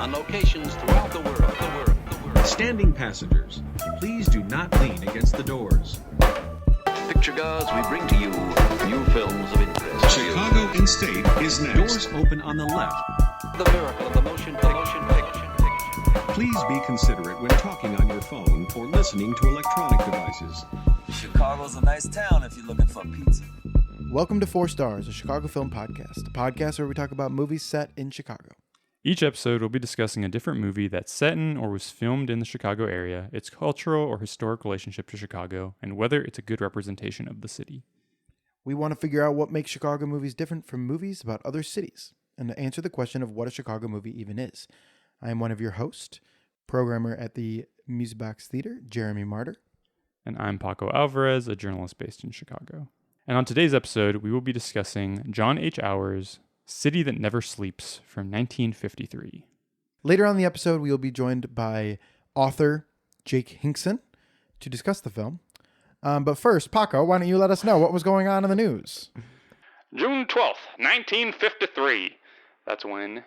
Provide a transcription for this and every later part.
on locations throughout the world. Standing passengers, please do not lean against the doors. Picture goers, we bring to you new films of interest. Chicago in State is next. Doors open on the left. The miracle of the motion picture. Please be considerate when talking on your phone or listening to electronic devices. Chicago's a nice town if you're looking for pizza. Welcome to 4 Stars, a Chicago film podcast, a podcast where we talk about movies set in Chicago. Each episode will be discussing a different movie that's set in or was filmed in the Chicago area, its cultural or historic relationship to Chicago, and whether it's a good representation of the city. We want to figure out what makes Chicago movies different from movies about other cities, and to answer the question of what a Chicago movie even is. I am one of your hosts, programmer at the Music Box Theater, Jeremy Martyr. And I'm Paco Alvarez, a journalist based in Chicago. And on today's episode, we will be discussing John H. Auer's City That Never Sleeps from 1953. Later on in the episode, we will be joined by author Jake Hinkson to discuss the film. But first, Paco, why don't you let us know what was going on in the news? June 12th, 1953. That's when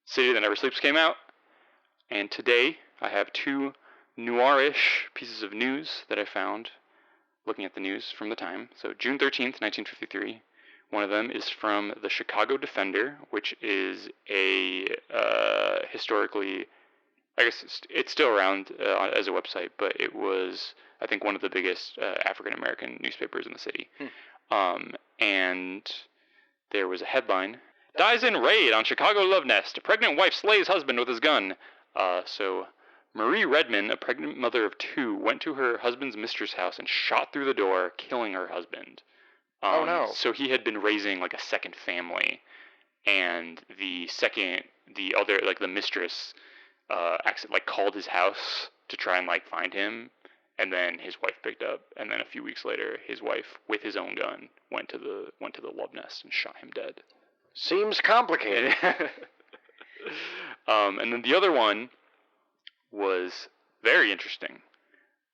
City That Never Sleeps came out. And today, I have two noirish pieces of news that I found looking at the news from the time. So June 13th, 1953. One of them is from the Chicago Defender, which is a historically, I guess it's still around as a website, but it was, I think, one of the biggest African-American newspapers in the city. And there was a headline, "Dies in Raid on Chicago Love Nest. Pregnant wife slays husband with his gun." So Marie Redman, a pregnant mother of 2, went to her husband's mistress' house and shot through the door, killing her husband. Oh no! So he had been raising like a second family, and the mistress, called his house to try and find him, and then his wife picked up, and then a few weeks later, his wife with his own gun went to the love nest and shot him dead. Seems complicated. And then the other one was very interesting.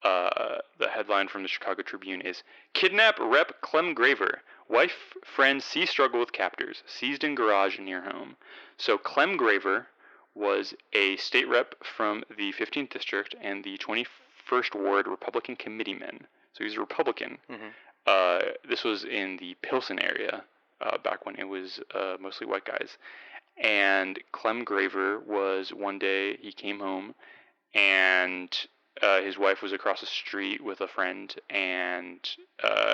The headline from the Chicago Tribune is, "Kidnap Rep. Clem Graver. Wife, friend see struggle with captors. Seized in garage near home." So Clem Graver was a state rep from the 15th District and the 21st Ward Republican committeeman. So he's a Republican. Mm-hmm. This was in the Pilsen area, back when it was mostly white guys. And Clem Graver was, one day, he came home, and his wife was across the street with a friend, and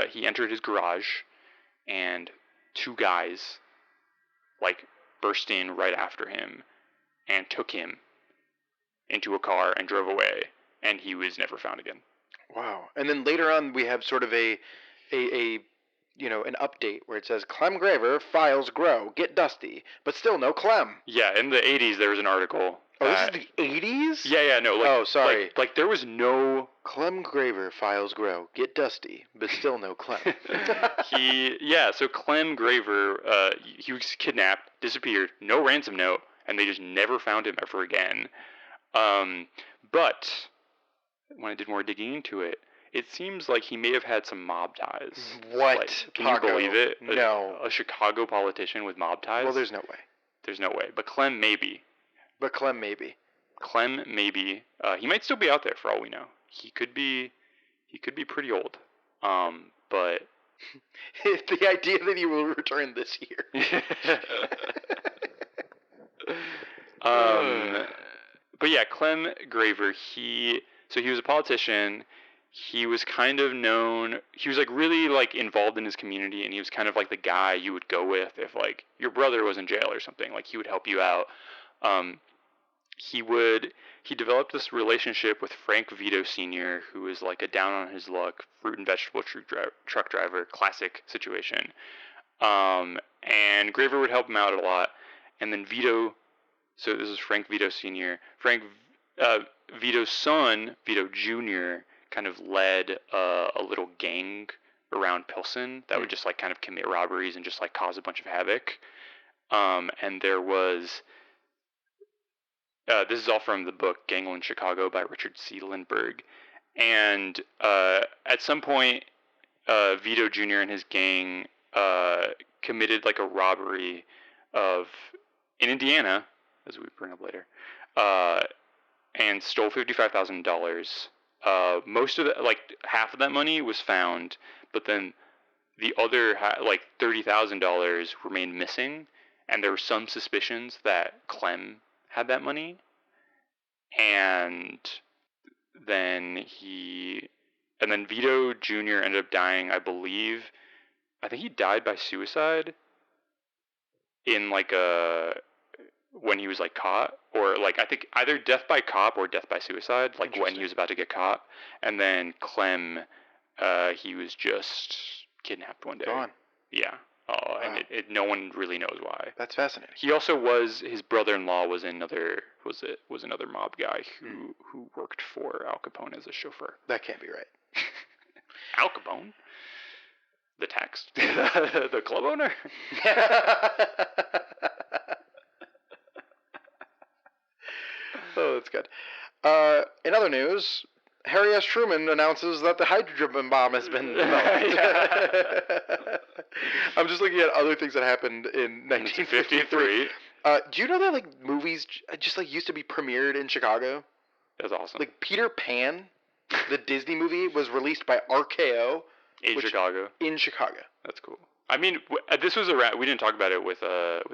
he entered his garage, and 2 guys, burst in right after him and took him into a car and drove away, and he was never found again. Wow. And then later on, we have sort of an update where it says, "Clem Graver, files grow, get dusty, but still no Clem." Yeah, in the 80s, there was an article. Oh, this is the 80s? Yeah, no. Sorry. There was no... Clem Graver, files grow, get dusty, but still no Clem. So Clem Graver, he was kidnapped, disappeared, no ransom note, and they just never found him ever again. But when I did more digging into it, it seems like he may have had some mob ties. What? Can you believe it? No. A Chicago politician with mob ties? Well, there's no way. There's no way. But Clem maybe. Clem maybe. He might still be out there for all we know. He could be pretty old. But the idea that he will return this year. But yeah, Clem Graver, he was a politician. He was kind of known, he was really involved in his community, and he was kind of the guy you would go with if your brother was in jail or something. He would help you out. He developed this relationship with Frank Vito Sr., who was a down on his luck fruit and vegetable truck driver, classic situation. And Graver would help him out a lot. And then so this is Frank Vito Sr. Vito's son, Vito Jr., kind of led a little gang around Pilsen that would just kind of commit robberies and just cause a bunch of havoc. And there was This is all from the book Gangland, Chicago by Richard C. Lindberg. And at some point, Vito Jr. and his gang committed like a robbery in Indiana, as we bring up later, and stole $55,000. Most of half of that money was found, but then the other $30,000 remained missing, and there were some suspicions that Clem had that money, and then Vito Jr. ended up dying. I think he died by suicide in when he was caught, or I think either death by cop or death by suicide, when he was about to get caught. And then Clem, he was just kidnapped one day. Gone. Yeah. Oh, wow. And no one really knows why. That's fascinating. He also his brother-in-law was another mob guy who worked for Al Capone as a chauffeur. That can't be right. Al Capone? The the club owner? Oh, that's good. In other news, Harry S. Truman announces that the hydrogen bomb has been developed. I'm just looking at other things that happened in 1953. Do you know that movies just used to be premiered in Chicago? That's awesome. Peter Pan, the Disney movie, was released by RKO in Chicago. In Chicago. That's cool. I mean, this was around. We didn't talk about it with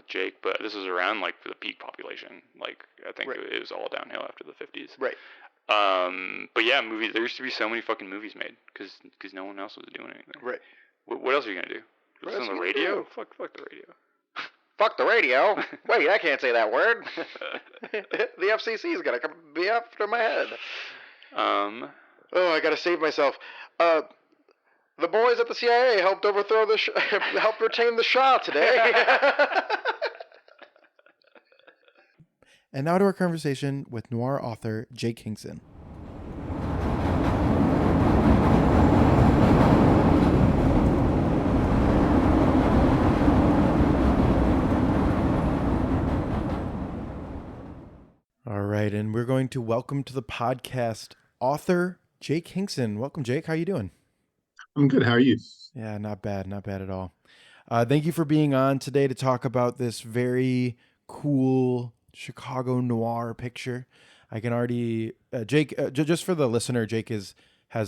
Jake, but this was around the peak population. I think it was all downhill after the 50s. Right. But yeah, movies. There used to be so many fucking movies made because no one else was doing anything. Right. What else are you gonna do? Listen on the radio? Fuck the radio. Fuck the radio. Wait, I can't say that word. The FCC is gonna be after my head. Oh, I gotta save myself. The boys at the CIA helped overthrow helped retain the Shah today. And now to our conversation with noir author Jake Hinkson. All right, and we're going to welcome to the podcast author Jake Hinkson. Welcome, Jake. How you doing? I'm good. How are you? Yeah, not bad. Not bad at all. Thank you for being on today to talk about this very cool Chicago noir picture. I can already, Jake, just for the listener, Jake has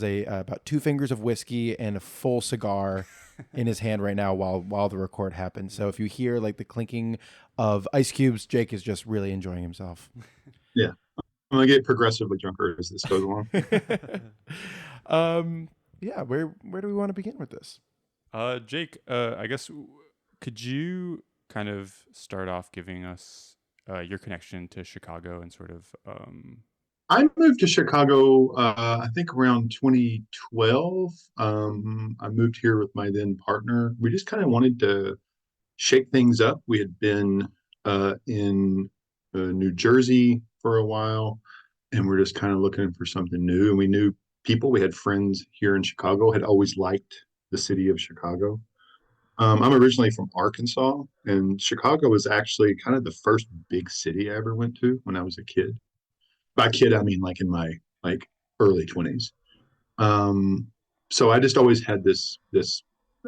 about 2 fingers of whiskey and a full cigar in his hand right now while the record happens. So if you hear the clinking of ice cubes, Jake is just really enjoying himself. Yeah. I'm going to get progressively drunker as this goes along. Yeah, where do we want to begin with this? Jake, I guess, could you kind of start off giving us your connection to Chicago and sort of... I moved to Chicago, I think around 2012. I moved here with my then partner. We just kind of wanted to shake things up. We had been in New Jersey for a while, and we're just kind of looking for something new. And we knew people. We had friends here in Chicago, had always liked the city of Chicago. I'm originally from Arkansas, and Chicago was actually kind of the first big city I ever went to when I was a kid. By kid, I mean in my early 20s. So I just always had this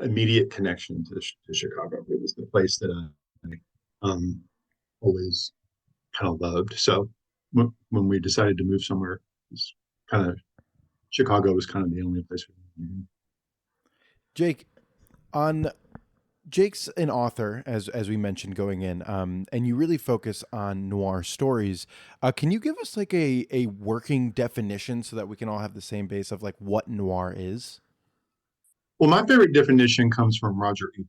immediate connection to Chicago. It was the place that I always kind of loved. So when we decided to move somewhere, Chicago was kind of the only place we moved. Jake, Jake's an author, as we mentioned going in, and you really focus on noir stories. Can you give us a working definition so that we can all have the same base of what noir is? Well, my favorite definition comes from Roger Ebert,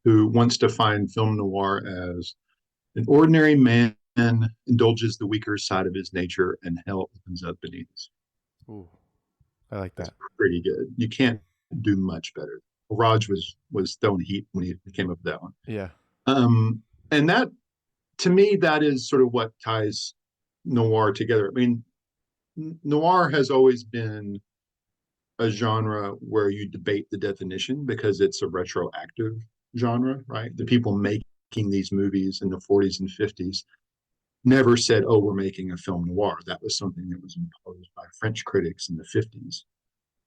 who wants to find film noir as an ordinary man indulges the weaker side of his nature and hell opens up beneath us. Ooh, I like that. That's pretty good. You can't do much better. Raj was throwing heat when he came up with that one. Yeah. And that, to me, that is sort of what ties noir together. I mean, noir has always been a genre where you debate the definition because it's a retroactive genre, right? The people making these movies in the 40s and 50s never said, oh, we're making a film noir. That was something that was imposed by French critics in the 50s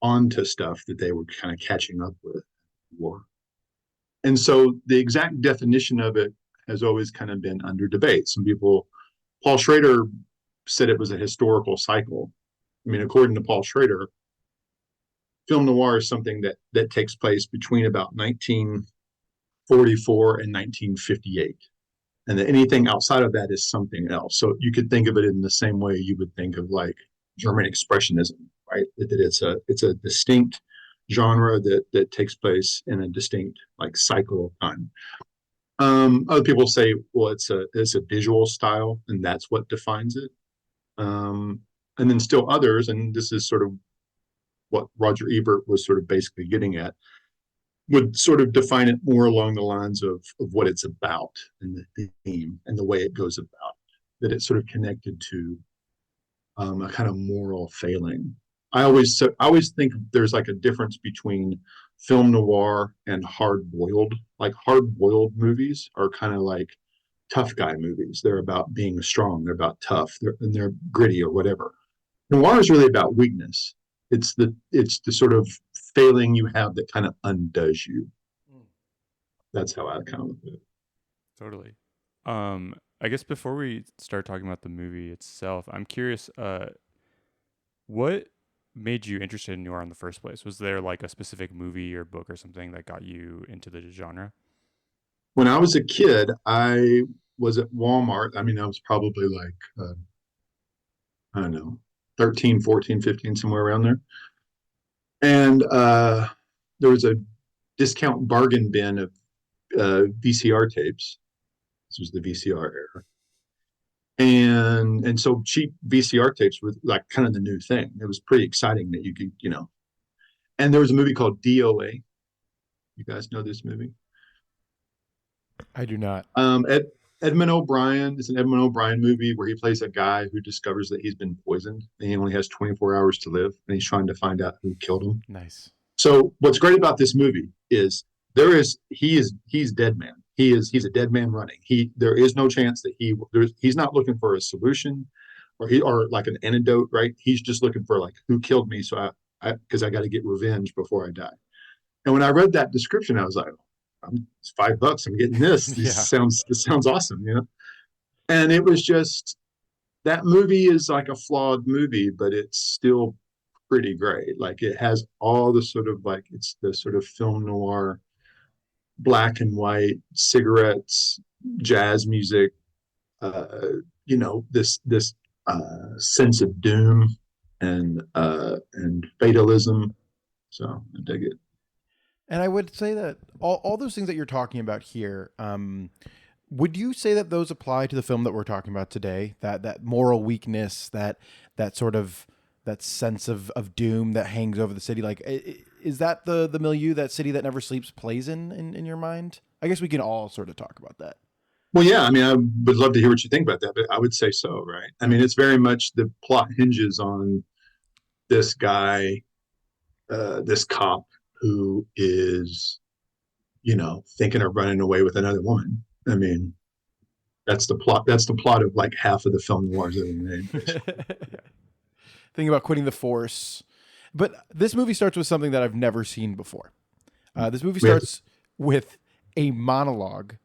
onto stuff that they were kind of catching up with war. And so the exact definition of it has always kind of been under debate. Some people, Paul Schrader said it was a historical cycle. I mean, according to Paul Schrader, film noir is something that takes place between about 1944 and 1958. And that anything outside of that is something else. So you could think of it in the same way you would think of like German expressionism, right? That it's a distinct genre that takes place in a distinct like cycle of time. Other people say, well, it's a visual style, and that's what defines it. And then still others, and this is sort of what Roger Ebert was sort of basically getting at, would sort of define it more along the lines of what it's about and the theme and the way it goes about, that it's sort of connected to a kind of moral failing. I always think there's like a difference between film noir and hard-boiled. Like hard-boiled movies are kind of like tough guy movies. They're about being strong. They're about tough. They're gritty or whatever. Noir is really about weakness. It's the sort of failing you have that kind of undoes you. That's how I kind of look at it. Totally. I guess before we start talking about the movie itself, I'm curious, what made you interested in noir in the first place? Was there like a specific movie or book or something that got you into the genre? When I was a kid, I was at Walmart. I mean, I was probably like, I don't know, 13, 14, 15, somewhere around there. And there was a discount bargain bin of VCR tapes. This was the VCR era. And so cheap VCR tapes were like kind of the new thing. It was pretty exciting that you could, you know. And there was a movie called DOA. You guys know this movie? I do not. Edmund O'Brien. It's an Edmund O'Brien movie where he plays a guy who discovers that he's been poisoned and he only has 24 hours to live, and he's trying to find out who killed him. Nice. So what's great about this movie is he's dead man. He's a dead man running. There is no chance that he's not looking for a solution or like an antidote, right? He's just looking for like who killed me, so because I got to get revenge before I die. And when I read that description, I was like, it's $5. I'm getting this. This sounds awesome, you know. And it was just, that movie is like a flawed movie, but it's still pretty great. Like it has all the sort of like, it's the sort of film noir, black and white, cigarettes, jazz music, you know, this sense of doom and fatalism. So I dig it. And I would say that all those things that you're talking about here, would you say that those apply to the film that we're talking about today? That moral weakness, that sort of that sense of doom that hangs over the city. Like, is that the milieu that City That Never Sleeps plays in your mind? I guess we can all sort of talk about that. Well, yeah, I mean, I would love to hear what you think about that, but I would say so, right? I mean, it's very much, the plot hinges on this guy, this cop who is, you know, thinking of running away with another woman. I mean, that's the plot. That's the plot of like half of the film noirs that we made. Thinking about quitting the force. But this movie starts with something that I've never seen before. This movie starts with a monologue,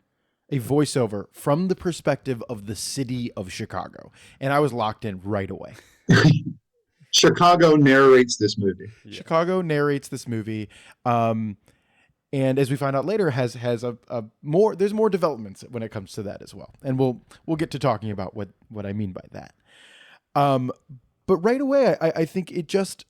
a voiceover from the perspective of the city of Chicago. And I was locked in right away. Chicago narrates this movie. Yeah. Chicago narrates this movie. And as we find out later, has a more, there's more developments when it comes to that as well. And we'll get to talking about what I mean by that. But right away, I think it just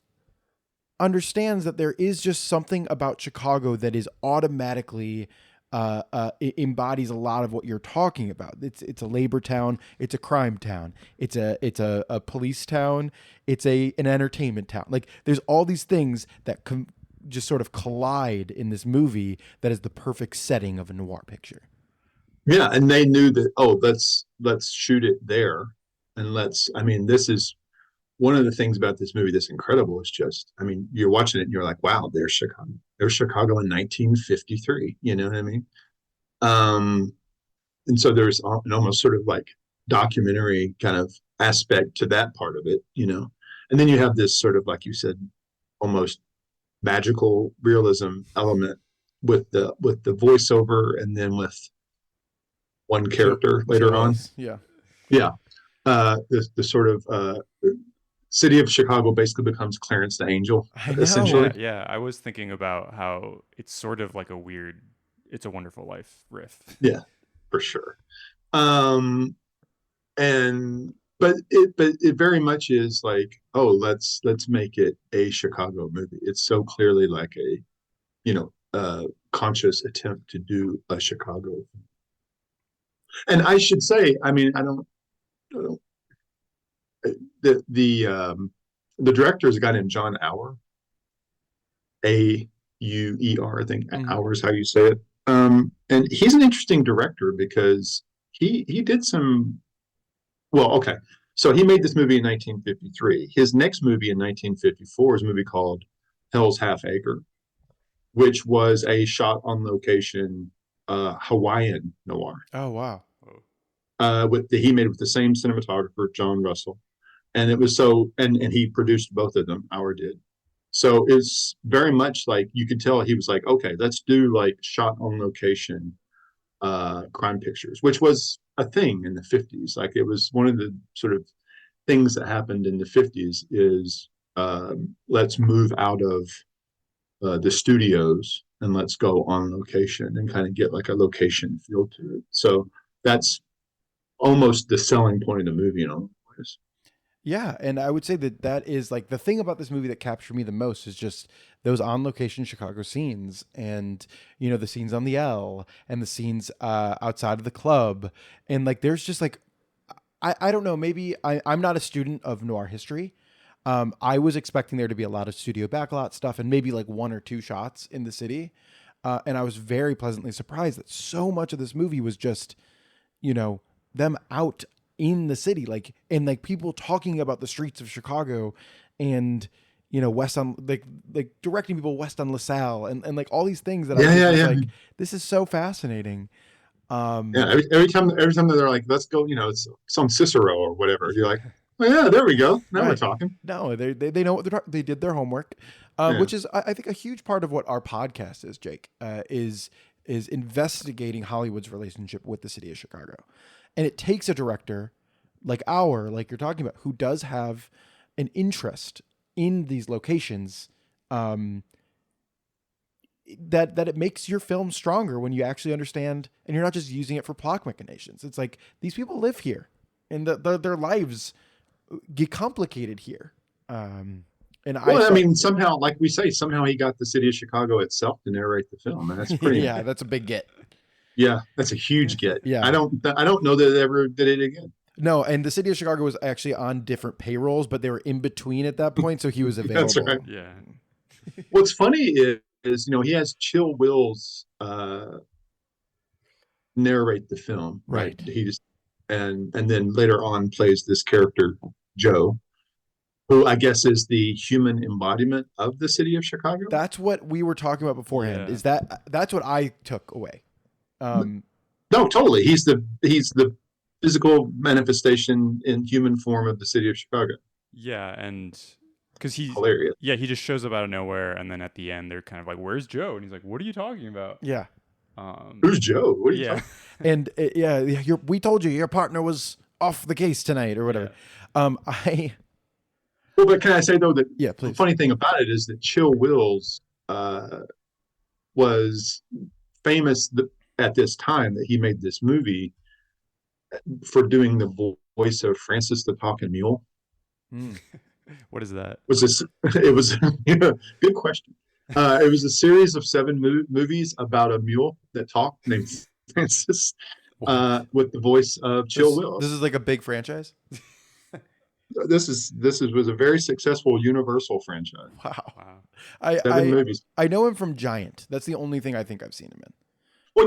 understands that there is just something about Chicago that is automatically it embodies a lot of what you're talking about. It's a labor town. It's a crime town. It's a police town. It's an entertainment town. Like there's all these things that just sort of collide in this movie that is the perfect setting of a noir picture. Yeah, and they knew that. Oh, let's shoot it there, and I mean, this is one of the things about this movie that's incredible. Is just, I mean, you're watching it and you're like, wow, there's Chicago. There's Chicago in 1953. You know what I mean? And so there's an almost sort of like documentary kind of aspect to that part of it, you know. And then you have this sort of, like you said, almost magical realism element with the voiceover, and then with one character later on. Yeah. Yeah. The sort of city of Chicago basically becomes Clarence the Angel, I know. essentially. Yeah. I was thinking about how it's sort of like a weird It's a Wonderful Life riff. Yeah, for sure. But it very much is like, oh, let's make it a Chicago movie. It's so clearly like a, conscious attempt to do a Chicago. And I should say, I mean, I don't know, the director is a guy named John Auer, Auer, I think. Auer is how you say it. And he's an interesting director because he did some. Well, okay. So he made this movie in 1953. His next movie in 1954 is a movie called Hell's Half Acre, which was a shot on location Hawaiian noir. Oh, wow. He made it with the same cinematographer, John Russell. And it was and he produced both of them, Auer did. So it's very much like, you could tell he was like, okay, let's do like shot on location crime pictures, which was a thing in the 50s. Like, it was one of the sort of things that happened in the 50s is let's move out of the studios and let's go on location and kind of get like a location feel to it. So that's almost the selling point of the movie in all ways. Yeah, and I would say that is like the thing about this movie that captured me the most is just those on location Chicago scenes, and the scenes on the L and the scenes outside of the club, and like there's just like I don't know, maybe I'm not a student of noir history. I was expecting there to be a lot of studio backlot stuff and maybe like one or two shots in the city, and I was very pleasantly surprised that so much of this movie was just them out in the city, like, and like people talking about the streets of Chicago, and west on like directing people west on LaSalle, and like all these things that like, this is so fascinating. Every time they're like, let's go, it's some Cicero or whatever, you're like, oh yeah, there we go, now we're talking. No, they know what they did their homework, which is I think a huge part of what our podcast is, Jake, is investigating Hollywood's relationship with the city of Chicago. And it takes a director like Auer, like you're talking about, who does have an interest in these locations, that it makes your film stronger when you actually understand, and you're not just using it for plot machinations. It's like, these people live here, and their lives get complicated here. I mean, somehow, like we say, somehow he got the city of Chicago itself to narrate the film, and that's pretty. Yeah, that's a big get. Yeah, that's a huge get. Yeah, I don't know that they ever did it again. No, and the city of Chicago was actually on different payrolls, but they were in between at that point, so he was available. That's right. Yeah. What's funny is he has Chill Wills narrate the film, right? He just and then later on plays this character Joe, who I guess is the human embodiment of the city of Chicago. That's what we were talking about beforehand. Yeah. Is that's what I took away. No, totally. He's the physical manifestation in human form of the city of Chicago. Yeah, and because he's hilarious. Yeah, he just shows up out of nowhere, and then at the end they're kind of like, "Where's Joe?" And he's like, "What are you talking about?" Yeah. Who's Joe? What are you talking? And we told you your partner was off the case tonight or whatever. Yeah. Well, but can I say though that please. The funny thing about it is that Chill Wills was famous at this time that he made this movie for doing the voice of Francis the Talking Mule. What is that? It was good question. It was a series of 7 movies about a mule that talked named Francis, with the voice of Chill Wills. This is like a big franchise. This was a very successful Universal franchise. Wow. 7 movies. I know him from Giant. That's the only thing I think I've seen him in. Well,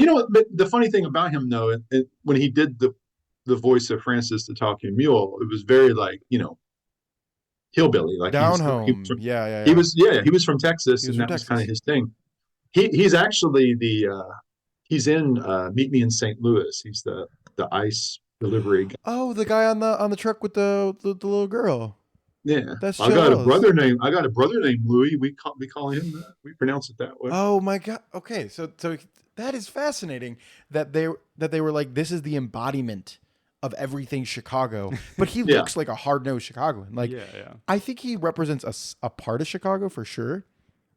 the funny thing about him though, when he did the voice of Francis the Talking Mule, it was very like, hillbilly, like down home. He was from Texas, and that was kind of his thing. He's actually he's in Meet Me in St. Louis. He's the ice delivery guy. Oh, the guy on the truck with the little girl. Yeah, That's I got a Chills. brother named Louis. We call him that. We pronounce it that way. Oh my god. Okay, so that is fascinating that they were like, this is the embodiment of everything Chicago, but he Yeah. looks like a hard-nosed Chicagoan. Like, Yeah. I think he represents a part of Chicago for sure.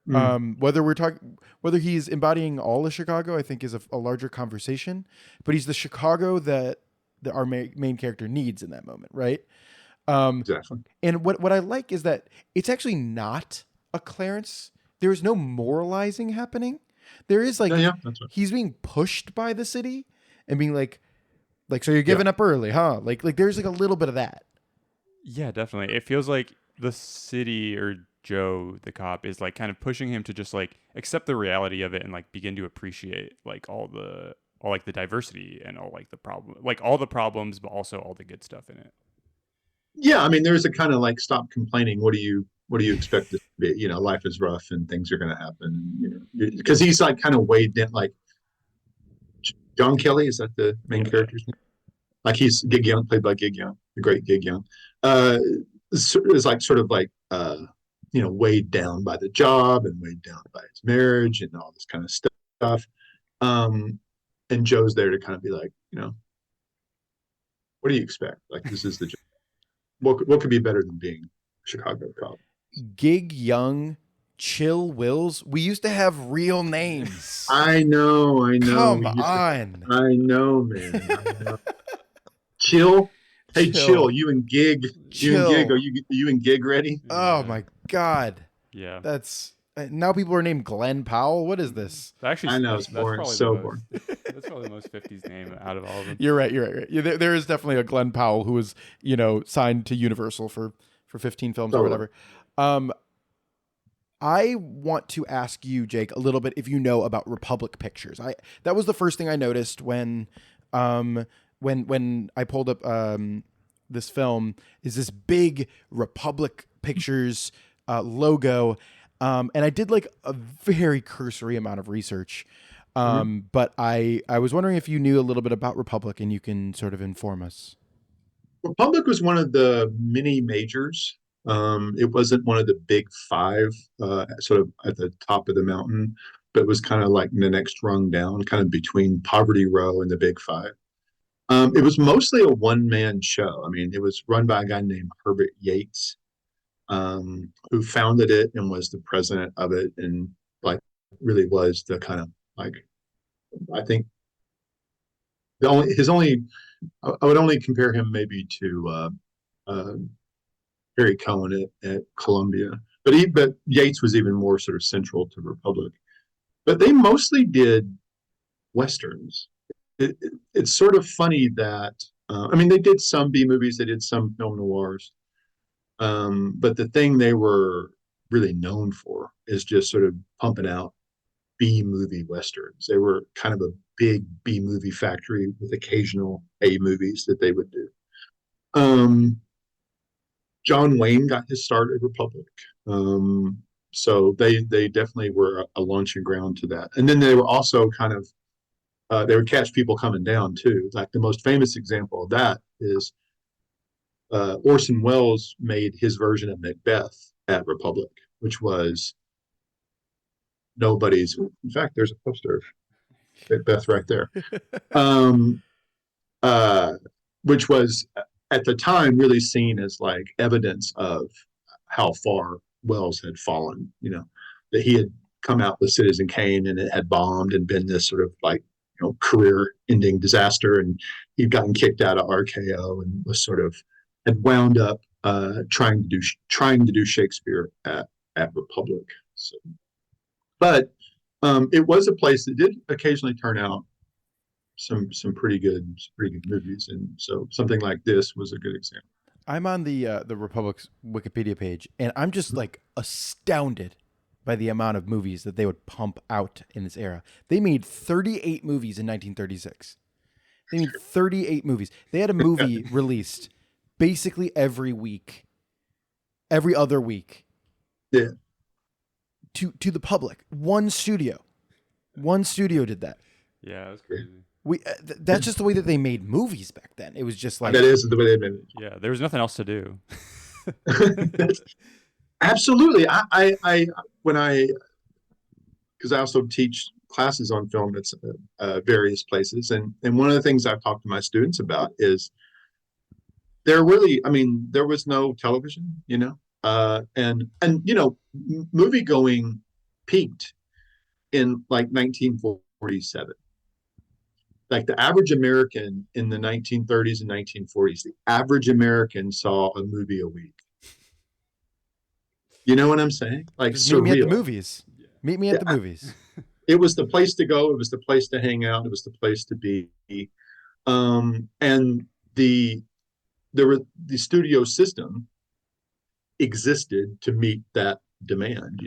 Mm. Whether he's embodying all of Chicago, I think is a larger conversation. But he's the Chicago that our main character needs in that moment, right? Exactly. And what I like is that it's actually not a Clarence. There is no moralizing happening. There is like Yeah, that's right. he's being pushed by the city and being like so you're giving up early, huh? Like there's like a little bit of that. Yeah, definitely. It feels like the city or Joe, the cop, is like kind of pushing him to just like accept the reality of it and like begin to appreciate like all like the diversity and all like the problem, like all the problems, but also all the good stuff in it. Yeah, I mean, there's a kind of like stop complaining. What do you expect it to be? You know, life is rough and things are going to happen. You know, because he's like kind of weighed in. Like John Kelly, is that the main character's name? Like he's Gig Young, played by Gig Young, the great Gig Young. Is like sort of like you know, weighed down by the job and weighed down by his marriage and all this kind of stuff. And Joe's there to kind of be like, you know, what do you expect? Like this is the job. What could be better than being a Chicago cop? Gig Young, Chill Wills. We used to have real names. I know. Come on. I know, man. I know. Chill. Hey, Chill. You and Gig. Chill. You and Gig. Are you and Gig ready? Oh my god. Yeah. That's now people are named Glenn Powell. What is this? Actually, I know it's boring. So boring. That's probably the most 50s name out of all of them. You're right. Yeah, there is definitely a Glenn Powell who was, you know, signed to Universal for 15 films or whatever. I want to ask you, Jake, a little bit if you know about Republic Pictures. That was the first thing I noticed when I pulled up this film, is this big Republic Pictures logo. And I did like a very cursory amount of research. But I was wondering if you knew a little bit about Republic and you can sort of inform us. Republic was one of the mini majors. It wasn't one of the big five, sort of at the top of the mountain, but it was kind of like the next rung down, kind of between Poverty Row and the big five. It was mostly a one-man show. I mean, it was run by a guy named Herbert Yates, who founded it and was the president of it, and like really was the kind of like, I think I would only compare him maybe to Harry Cohen at Columbia, but Yates was even more sort of central to Republic. But they mostly did westerns. It's sort of funny that I mean, they did some B movies, they did some film noirs, but the thing they were really known for is just sort of pumping out B movie westerns. They were kind of a big B movie factory with occasional A movies that they would do. John Wayne got his start at Republic. So they definitely were a launching ground to that. And then they were also kind of they would catch people coming down too. Like the most famous example of that is Orson Welles made his version of Macbeth at Republic, which was nobody's. In fact, there's a poster of Macbeth right there, which was at the time really seen as like evidence of how far Welles had fallen. You know, that he had come out with Citizen Kane and it had bombed and been this sort of like, you know, career-ending disaster, and he'd gotten kicked out of RKO and was sort of had wound up trying to do Shakespeare at Republic. So, but it was a place that did occasionally turn out some pretty good movies, and so something like this was a good example. I'm on the Republic's Wikipedia page, and I'm just like astounded by the amount of movies that they would pump out in this era. They made 38 movies in 1936. They made 38 movies. They had a movie released basically every week, every other week. Yeah. To the public. One studio did that. Yeah, that's crazy. That's just the way that they made movies back then. It was just like that is the way they made it. Yeah, there was nothing else to do. Absolutely. Because I also teach classes on film at various places, and one of the things I've talked to my students about is there was no television, and movie going peaked in like 1947. Like the average American in the 1930s and 1940s, the average American saw a movie a week. You know what I'm saying? Like Just meet me at the surreal. movies. Meet me at the movies. It was the place to go. It was the place to hang out. It was the place to be. And the studio system existed to meet that demand,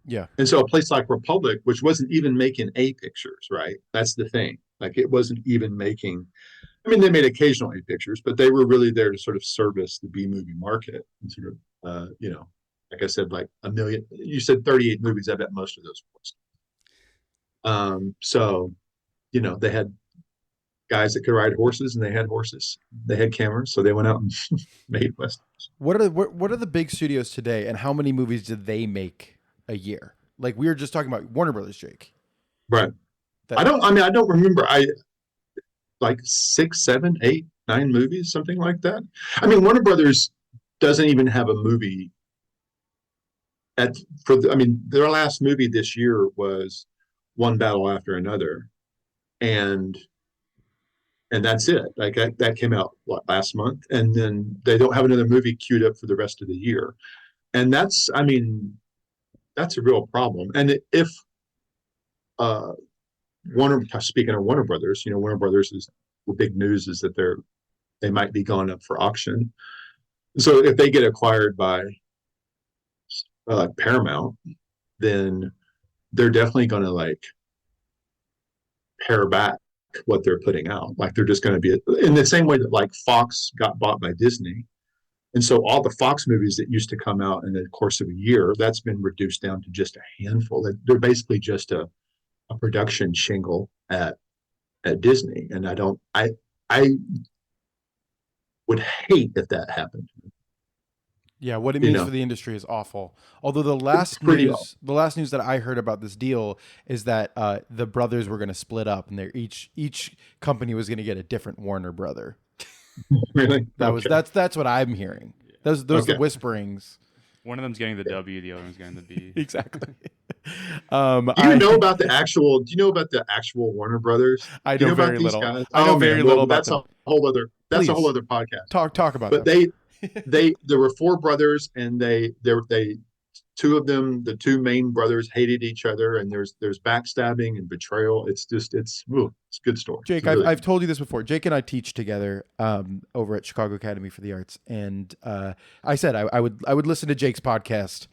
Yeah. And so a place like Republic, which wasn't even making A pictures, right? That's the thing. Like it wasn't even making. I mean, they made occasional A pictures, but they were really there to sort of service the B movie market and sort of, like I said, like a million. You said 38 movies. I bet most of those were. So, they had guys that could ride horses, and they had horses. They had cameras, so they went out and made westerns. What are the big studios today, and how many movies did they make a year? Like we were just talking about Warner Brothers, Jake. Right. I don't remember. Like 6, 7, 8, 9 movies, something like that. I mean, Warner Brothers doesn't even have a movie their last movie this year was One Battle After Another, and that's it. Like that came out last month, and then they don't have another movie queued up for the rest of the year, and that's a real problem. And if speaking of Warner Brothers, Warner Brothers is the big news is that they might be going up for auction. So if they get acquired by Paramount, then they're definitely going to pare back what they're putting out. Like they're just going to be in the same way that like Fox got bought by Disney. And so all the Fox movies that used to come out in the course of a year, that's been reduced down to just a handful. They're basically just a production shingle at Disney. And I would hate if that happened. Yeah, what it means for the industry is awful. Although the last news that I heard about this deal is that the brothers were going to split up, and each company was going to get a different Warner brother. Really? That's what I'm hearing. Those are the whisperings. One of them's getting the W, the other one's getting the B. Exactly. Do you know about the actual Warner Brothers? I know very little. Guys? I know very little about them. That's a whole other podcast. Talk about but them. There were 4 brothers, and they two of them, the 2 main brothers, hated each other, and there's backstabbing and betrayal. It's a good story. Jake, I've told you this before. Jake and I teach together over at Chicago Academy for the Arts, and I said I would listen to Jake's podcast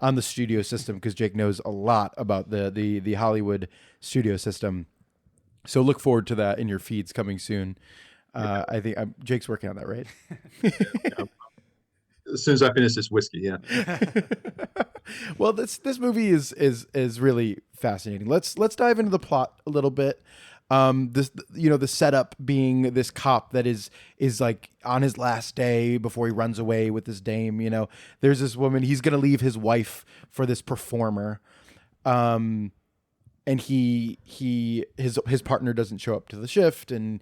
on the studio system because Jake knows a lot about the Hollywood studio system. So look forward to that in your feeds coming soon. I think Jake's working on that, right? Yeah. As soon as I finish this whiskey, yeah. Well, this movie is really fascinating. Let's dive into the plot a little bit. The setup being this cop that is like on his last day before he runs away with this dame. There's this woman. He's gonna leave his wife for this performer. And his partner doesn't show up to the shift, and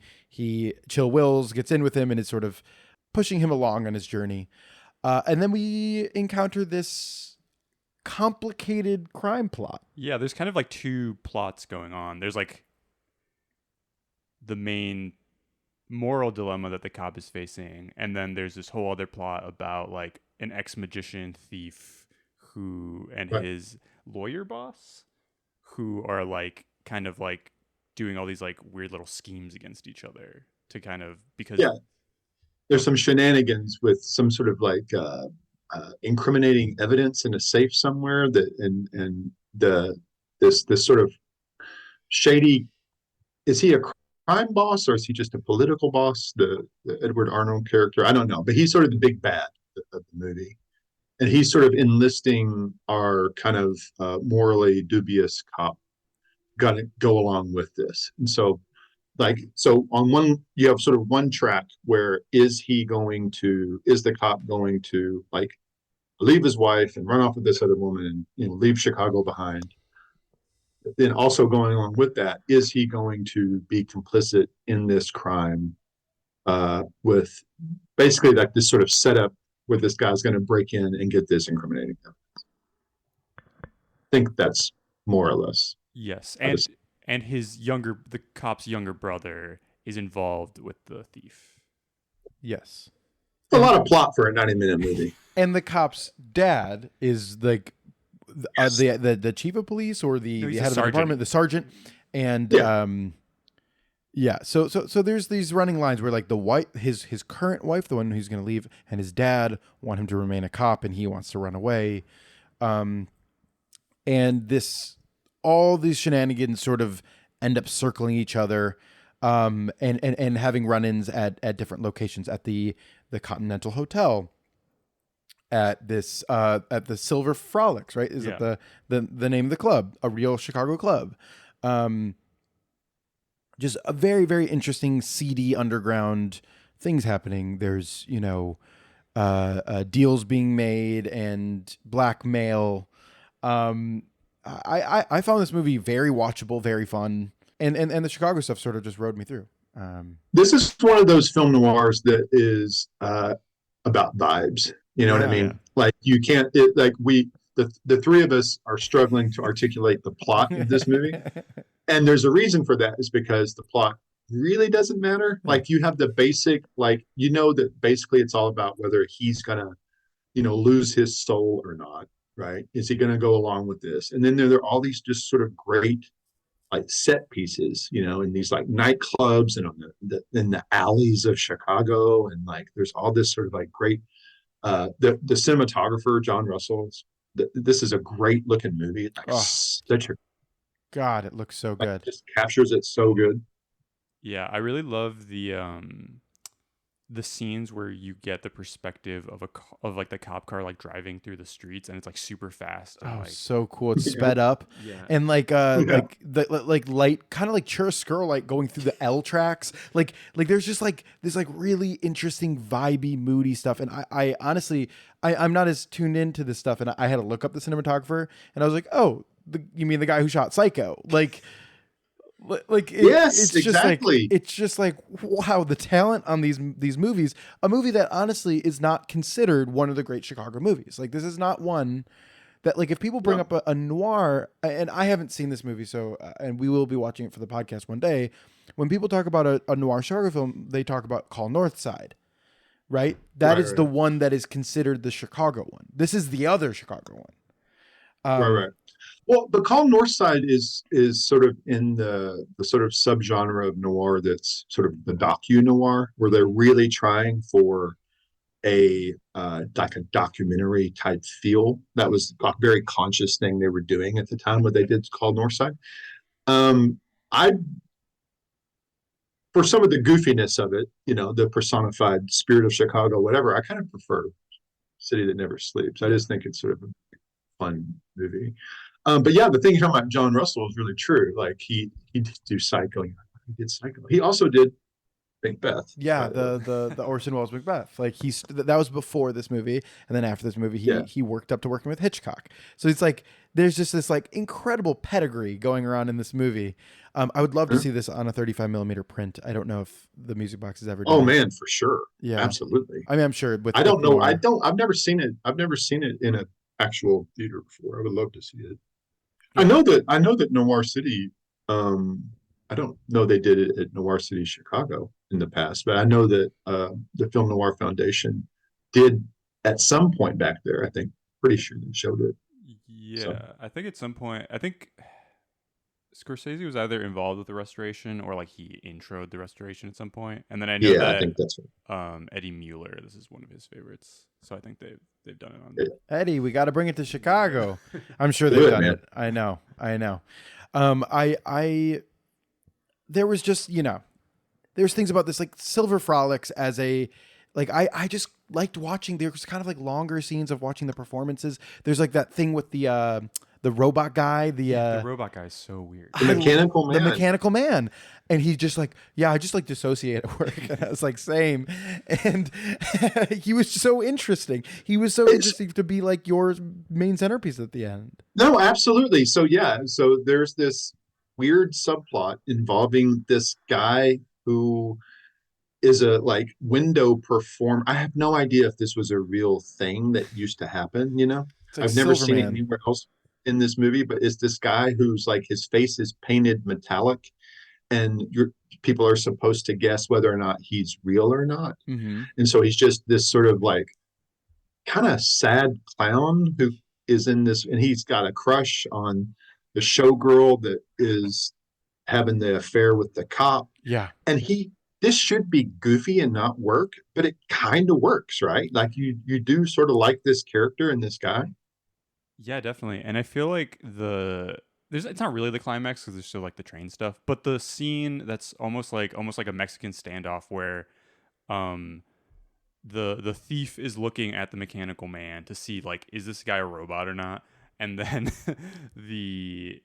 Chill Wills gets in with him and is sort of pushing him along on his journey. And then we encounter this complicated crime plot. Yeah, there's kind of like 2 plots going on. There's like the main moral dilemma that the cop is facing, and then there's this whole other plot about like an ex-magician thief and his lawyer boss, who are like kind of like doing all these like weird little schemes against each other to kind of there's some shenanigans with some sort of like incriminating evidence in a safe somewhere this sort of shady. Is he a crime boss, or is he just a political boss? The Edward Arnold character, I don't know, but he's sort of the big bad of the movie. And he's sort of enlisting our kind of morally dubious cop, got to go along with this. And so like, so on one, you have sort of one track where is the cop going to like leave his wife and run off with this other woman and, you know, leave Chicago behind? But then also going along with that, is he going to be complicit in this crime with basically like this sort of setup where this guy's going to break in and get this incriminating evidence? I think that's more or less. Yes, how this- and the cop's younger brother is involved with the thief. Yes. It's a lot of plot for a 90-minute movie. And the cop's dad is like Yes. the chief of police or the he's head of the sergeant. department, the sergeant. And So there's these running lines where like his current wife, the one who's going to leave, and his dad want him to remain a cop, and he wants to run away. And all these shenanigans sort of end up circling each other, and having run-ins at different locations, at the Continental Hotel, at the Silver Frolics, right? Is it the name of the club? A real Chicago club. Just a very, very interesting, seedy underground things happening. There's, you know, deals being made and blackmail. I found this movie very watchable, very fun, and the Chicago stuff sort of just rode me through. This is one of those film noirs that is about vibes. You know what I mean? Yeah. Like you can't, the three of us are struggling to articulate the plot of this movie. And there's a reason for that, is because the plot really doesn't matter. Like you have the basic, like, you know, that basically it's all about whether he's going to, you know, lose his soul or not, right? Is he going to go along with this? And then there are all these just sort of great like set pieces, you know, in these like nightclubs and on in the alleys of Chicago. And like, there's all this sort of like great, the cinematographer, John Russell, this is a great looking movie. Like such a, God, it looks so good. Just captures it so good. Yeah, I really love the scenes where you get the perspective of like the cop car like driving through the streets, and it's like super fast. And, like, so cool! It's sped up, and like like the like light, kind of like chiaroscuro light going through the L tracks. Like there's just like this like really interesting, vibey, moody stuff. And I honestly, I'm not as tuned into this stuff, and I had to look up the cinematographer, and I was like, oh, you mean the guy who shot Psycho? Yes, it's exactly. It's just like, wow, the talent on these movies. A movie that honestly is not considered one of the great Chicago movies. Like, this is not one that, like, if people bring up a noir, and I haven't seen this movie, so and we will be watching it for the podcast one day. When people talk about a noir Chicago film, they talk about Call North Side, right? That is the one that is considered the Chicago one. This is the other Chicago one. Right. Well, the Call North Side is sort of in the sort of subgenre of noir that's sort of the docu-noir, where they're really trying for a like a documentary type feel. That was a very conscious thing they were doing at the time when they did Call North Side. For some of the goofiness of it, you know, the personified spirit of Chicago, whatever, I kind of prefer City That Never Sleeps. I just think it's sort of a fun movie. But yeah, the thing you're talking about John Russell is really true. Like he did do Psycho. He did Psycho. He also did Macbeth. Yeah, the Orson Welles Macbeth. Like that was before this movie, and then after this movie, he worked up to working with Hitchcock. So it's like there's just this like incredible pedigree going around in this movie. I would love to see this on a 35mm print. I don't know if the Music Box has ever done. Oh man, for sure. Yeah, absolutely. I mean, I'm sure. I don't know. I've never seen it. I've never seen it in an actual theater before. I would love to see it. I know that Noir City, I don't know they did it at Noir City, Chicago in the past, but I know that the Film Noir Foundation did at some point back there. I think, pretty sure they showed it. Yeah, So. I think at some point, Scorsese was either involved with the restoration or like he introed the restoration at some point. And then I know that I think that's right. Eddie Mueller, this is one of his favorites. So I think they've done it on Eddie, we got to bring it to Chicago. I'm sure they've Do it, done man. it. I know. There was just, you know, there's things about this like Silver Frolics as a, like, I just liked watching. There was kind of like longer scenes of watching the performances. There's like that thing with the the robot guy, The robot guy is so weird. The mechanical man. The mechanical man. And he's just like, yeah, I just like dissociate at work. And I was like, same. And he was so interesting. He was so interesting to be like your main centerpiece at the end. No, absolutely. So so there's this weird subplot involving this guy who is a like window performer. I have no idea if this was a real thing that used to happen, Like I've never seen it Silverman. anywhere else in this movie, but it's this guy who's like his face is painted metallic and people are supposed to guess whether or not he's real or not. Mm-hmm. And so he's just this sort of like kind of sad clown who is in this, and he's got a crush on the showgirl that is having the affair with the cop. Yeah. And this should be goofy and not work, but it kind of works, right? Like you do sort of like this character and this guy. Yeah, definitely. And I feel like it's not really the climax because there's still like the train stuff, but the scene that's almost like a Mexican standoff where the thief is looking at the mechanical man to see like, is this guy a robot or not? And then the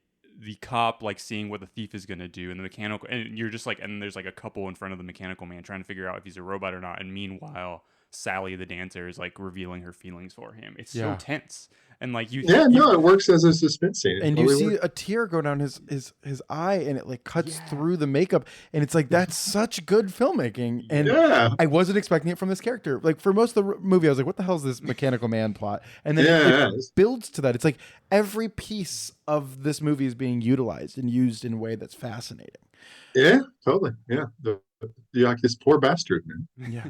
cop like seeing what the thief is gonna do, and the mechanical, and you're just like, and there's like a couple in front of the mechanical man trying to figure out if he's a robot or not. And meanwhile, Sally the dancer is like revealing her feelings for him. It's so tense. And like it works as a suspense scene. And you see a tear go down his eye, and it like cuts through the makeup, and it's like that's such good filmmaking. And I wasn't expecting it from this character. Like for most of the movie, I was like, "What the hell is this mechanical man plot?" And then it builds to that. It's like every piece of this movie is being utilized and used in a way that's fascinating. Yeah, totally. Yeah, you're like this poor bastard, man. Yeah,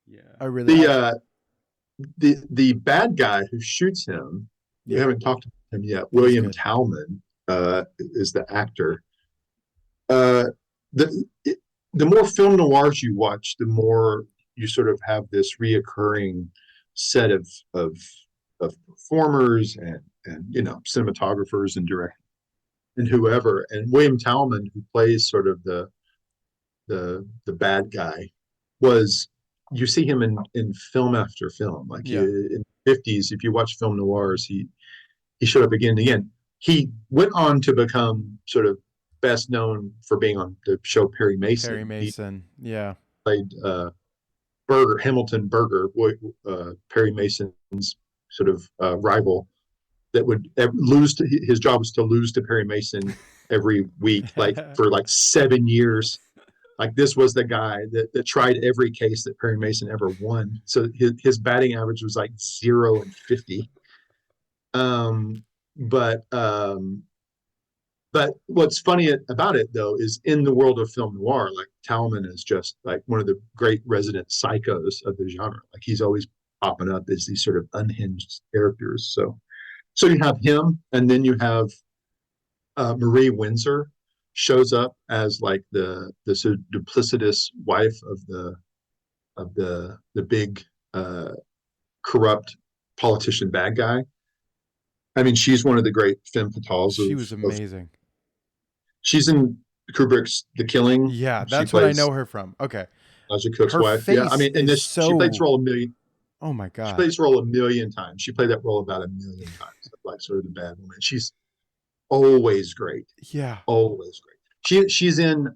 yeah. I really the bad guy who shoots him, we haven't talked about him yet. William Talman is the actor. The more film noirs you watch, the more you sort of have this reoccurring set of performers and cinematographers and directors and whoever. And William Talman, who plays sort of the bad guy, you see him in film after film. Like in the 50s, if you watch film noirs, he showed up again and again. He went on to become sort of best known for being on the show Perry Mason. He played Hamilton Berger, Perry Mason's sort of rival that would lose. His job was to lose to Perry Mason every week, like for like 7 years. Like this was the guy that tried every case that Perry Mason ever won. So his batting average was like 0 and 50. But what's funny about it though is in the world of film noir, like Talman is just like one of the great resident psychos of the genre. Like he's always popping up as these sort of unhinged characters. So you have him, and then you have Marie Windsor shows up as like the sort of duplicitous wife of the big corrupt politician bad guy. I mean, she's one of the great femme fatales. She was amazing. She's in Kubrick's The Killing. Yeah, that's what I know her from. Okay. Elijah Cook's wife. Yeah, I mean, in this, she played this role a million. Oh my God. She played this role a million times. She played that role about a million times, like sort of the bad woman. She's always great. Yeah. Always great. She's in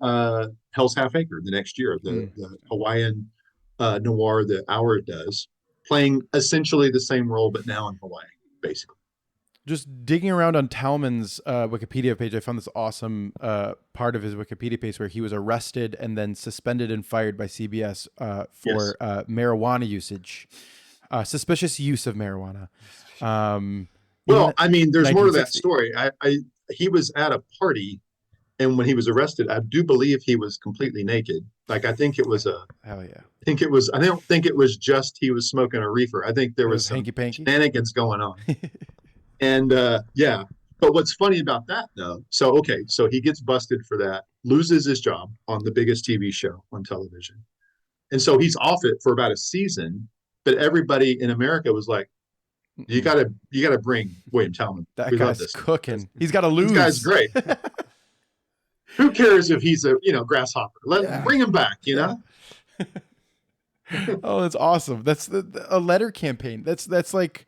Hell's Half Acre the next year, the Hawaiian noir that Hour does, playing essentially the same role, but now in Hawaii, basically. Just digging around on Talman's Wikipedia page, I found this awesome part of his Wikipedia page where he was arrested and then suspended and fired by CBS for marijuana usage, suspicious use of marijuana. Well, I mean, there's more to that story. He was at a party, and when he was arrested, I do believe he was completely naked. Like, I think it was hell yeah. I don't think it was just he was smoking a reefer. I think there was some shenanigans going on. And but what's funny about that though, so he gets busted for that, loses his job on the biggest TV show on television. And so he's off it for about a season, but everybody in America was like, you gotta bring William Talman. That guy's cooking. He's got to lose. This guy's great. Who cares if he's a grasshopper? Bring him back, Oh, that's awesome. That's a letter campaign. That's like,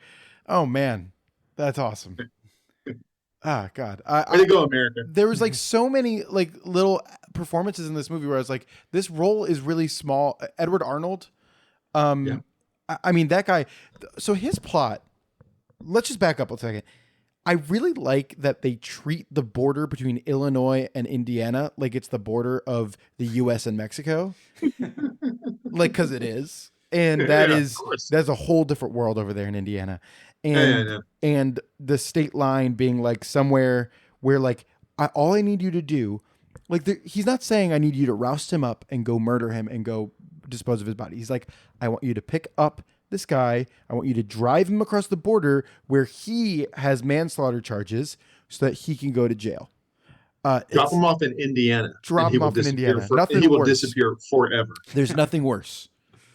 oh man. That's awesome. Ah, God. Way to go, America. There was like so many like little performances in this movie where I was like, this role is really small. Edward Arnold. Yeah. I mean, that guy. So his plot, let's just back up a second. I really like that they treat the border between Illinois and Indiana like it's the border of the U.S. and Mexico. Like, because it is. And that's a whole different world over there in Indiana. And the state line being like somewhere where like all I need you to do, like he's not saying I need you to roust him up and go murder him and go dispose of his body. He's like, I want you to pick up this guy. I want you to drive him across the border where he has manslaughter charges so that he can go to jail. Drop him off in Indiana. Drop him off in Indiana. Nothing he will disappear forever. There's nothing worse.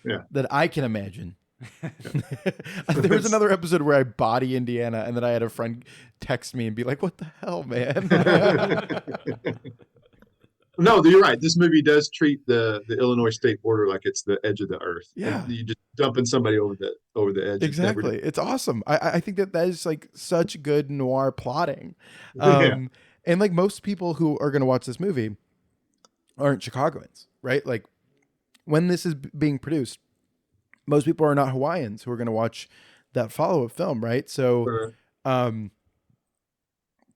Yeah. That I can imagine. There was another episode where I body Indiana, and then I had a friend text me and be like, "What the hell, man?" No, you're right. This movie does treat the Illinois state border like it's the edge of the earth. Yeah, and you just dumping somebody over the edge. Exactly. It's awesome. I think that is like such good noir plotting. And like most people who are going to watch this movie aren't Chicagoans, right? Like when this is being produced, most people are not Hawaiians who are going to watch that follow-up film, right? So,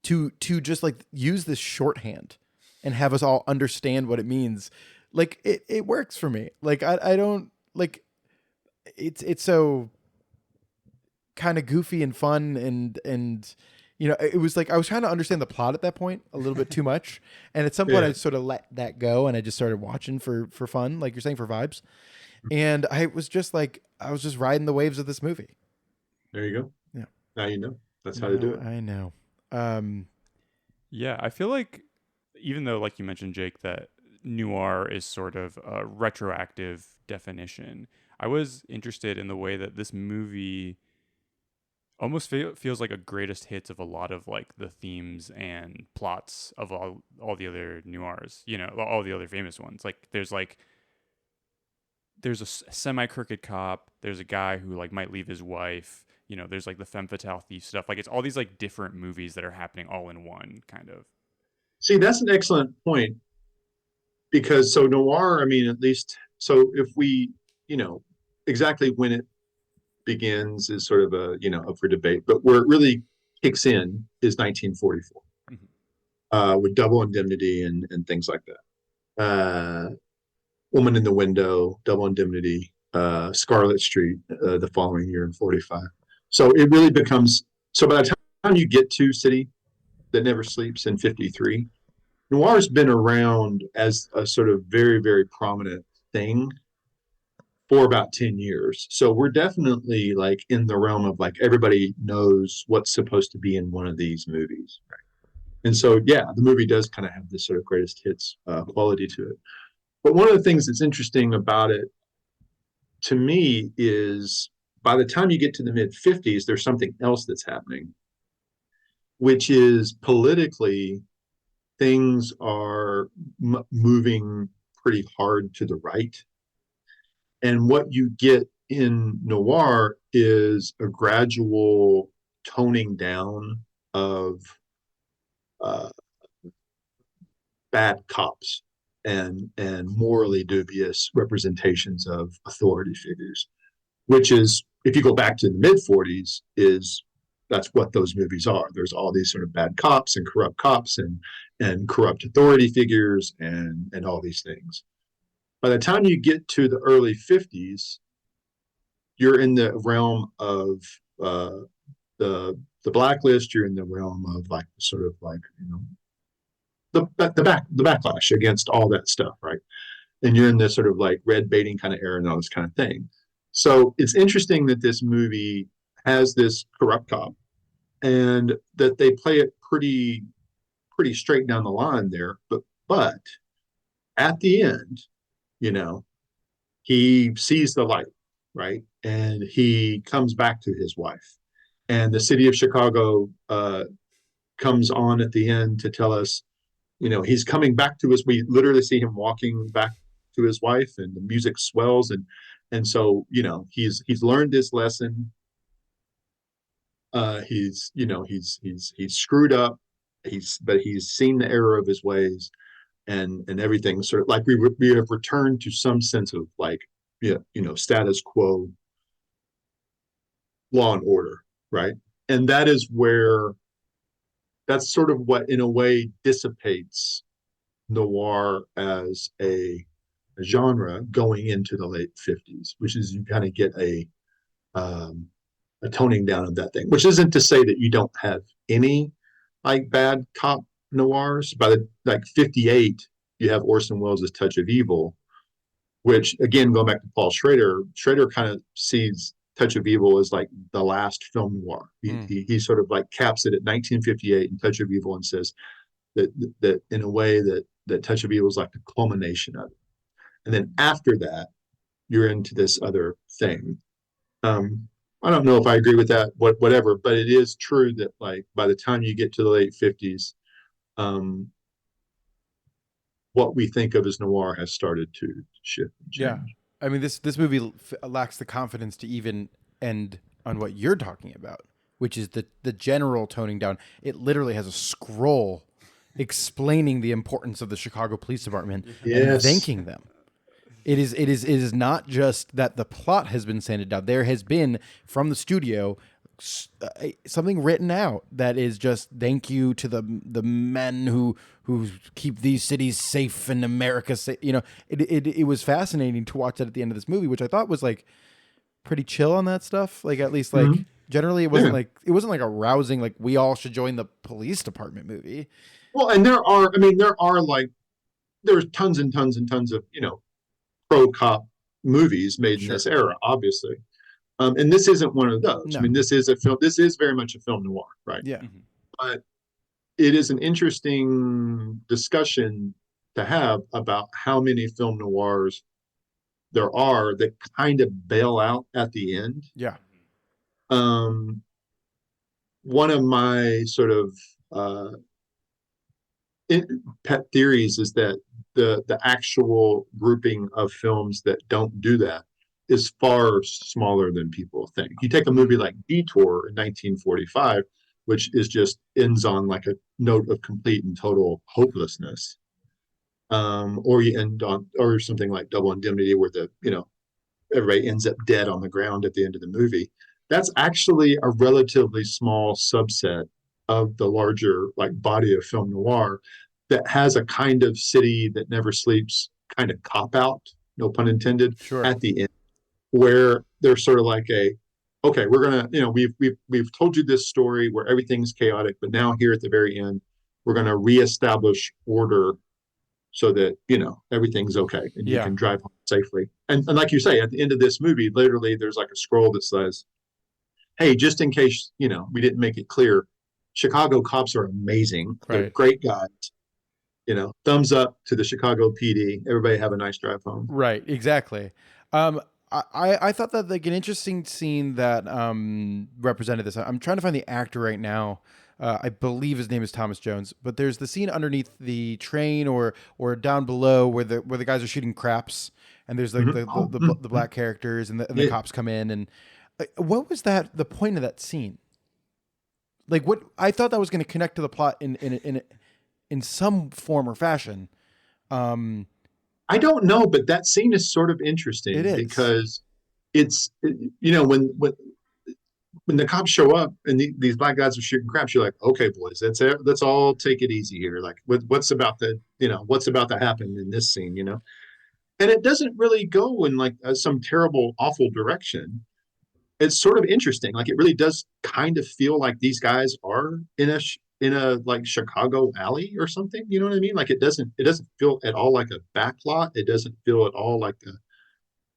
to just like use this shorthand and have us all understand what it means, like it works for me. Like I don't like it's so kind of goofy and fun and you know, it was like I was trying to understand the plot at that point a little bit too much, and at some point I sort of let that go and I just started watching for fun, like you're saying, for vibes. And I was just riding the waves of this movie. There you go. Yeah. Now you know. That's how to do it. I know. Yeah, I feel like even though, like you mentioned, Jake, that noir is sort of a retroactive definition, I was interested in the way that this movie almost feels like a greatest hits of a lot of like the themes and plots of all the other noirs, you know, all the other famous ones. Like there's a semi-crooked cop. There's a guy who like might leave his wife. You know, there's like the femme fatale thief stuff. Like it's all these like different movies that are happening all in one kind of. See, that's an excellent point, because so noir, I mean, at least, so if we, you know, exactly when it begins is sort of a, you know, up for debate, but where it really kicks in is 1944, with Double Indemnity and things like that. Woman in the Window, Double Indemnity, Scarlet Street, the following year in 45. So it really becomes, so by the time you get to City That Never Sleeps in 53, noir's been around as a sort of very, very prominent thing for about 10 years. So we're definitely like in the realm of like everybody knows what's supposed to be in one of these movies. Right? And so, yeah, the movie does kind of have this sort of greatest hits quality to it. But one of the things that's interesting about it to me is by the time you get to the mid-50s, there's something else that's happening, which is politically things are moving pretty hard to the right. And what you get in noir is a gradual toning down of bad cops and morally dubious representations of authority figures, which is, if you go back to the mid-40s, that's what those movies are. There's all these sort of bad cops and corrupt authority figures and all these things. By the time you get to the early 50s, you're in the realm of the blacklist. You're in the realm of like sort of like, you know, the backlash against all that stuff, right? And you're in this sort of like red baiting kind of era and all this kind of thing. So it's interesting that this movie has this corrupt cop and that they play it pretty straight down the line there. But at the end, you know, he sees the light, right? And he comes back to his wife. And the city of Chicago comes on at the end to tell us, you know, he's coming back to us. We literally see him walking back to his wife, and the music swells. And so, you know, he's learned this lesson. He's screwed up. He's seen the error of his ways, and everything sort of like we have returned to some sense of like, status quo, law and order, right? And that's sort of what in a way dissipates noir as a genre going into the late 50s, which is you kind of get a toning down of that thing, which isn't to say that you don't have any like bad cop noirs. By the like 58, you have Orson Welles' Touch of Evil, which again, going back to Paul Schrader kind of sees Touch of Evil as like the last film noir. He sort of like caps it at 1958 in Touch of Evil and says that in a way that Touch of Evil is like the culmination of it. And then after that, you're into this other thing. I don't know if I agree with that, whatever, but it is true that like by the time you get to the late 50s, what we think of as noir has started to shift and change. Yeah. I mean, this movie lacks the confidence to even end on what you're talking about, which is the general toning down. It literally has a scroll explaining the importance of the Chicago Police Department and thanking them. It is not just that the plot has been sanded down. There has been from the studio something written out that is just thank you to the men who keep these cities safe and America safe. It was fascinating to watch that at the end of this movie, which I thought was like pretty chill on that stuff. Like at least like generally it wasn't like a rousing like we all should join the police department movie. Well, and there's tons and tons and tons of pro cop movies made in this era, obviously. And this isn't one of those. No. I mean, this is very much a film noir, right? Yeah. But it is an interesting discussion to have about how many film noirs there are that kind of bail out at the end. Yeah. One of my sort of pet theories is that the actual grouping of films that don't do that is far smaller than people think. You take a movie like Detour in 1945, which is just ends on like a note of complete and total hopelessness, or you end on or something like Double Indemnity, where everybody ends up dead on the ground at the end of the movie. That's actually a relatively small subset of the larger like body of film noir that has a kind of city that never sleeps kind of cop out, no pun intended, at the end, where they're sort of like okay, we're gonna, we've told you this story where everything's chaotic, but now here at the very end, we're gonna reestablish order so that everything's okay and you can drive home safely. And like you say, at the end of this movie, literally there's like a scroll that says, "Hey, just in case we didn't make it clear, Chicago cops are amazing. They're great guys. Thumbs up to the Chicago PD. Everybody have a nice drive home." Right, exactly. I thought that like an interesting scene that represented this. I'm trying to find the actor right now. I believe his name is Thomas Jones. But there's the scene underneath the train or down below where the guys are shooting craps, and there's like the black characters and the cops come in. And what was the point of that scene? Like what I thought that was going to connect to the plot in some form or fashion. I don't know, but that scene is sort of interesting. It is. Because it's when the cops show up and these black guys are shooting craps, you're like, okay, boys, let's all take it easy here. Like what's about to happen in this scene, And it doesn't really go in like some terrible, awful direction. It's sort of interesting. Like it really does kind of feel like these guys are in a like Chicago alley or something. You know what I mean? Like it doesn't feel at all like a backlot. It doesn't feel at all like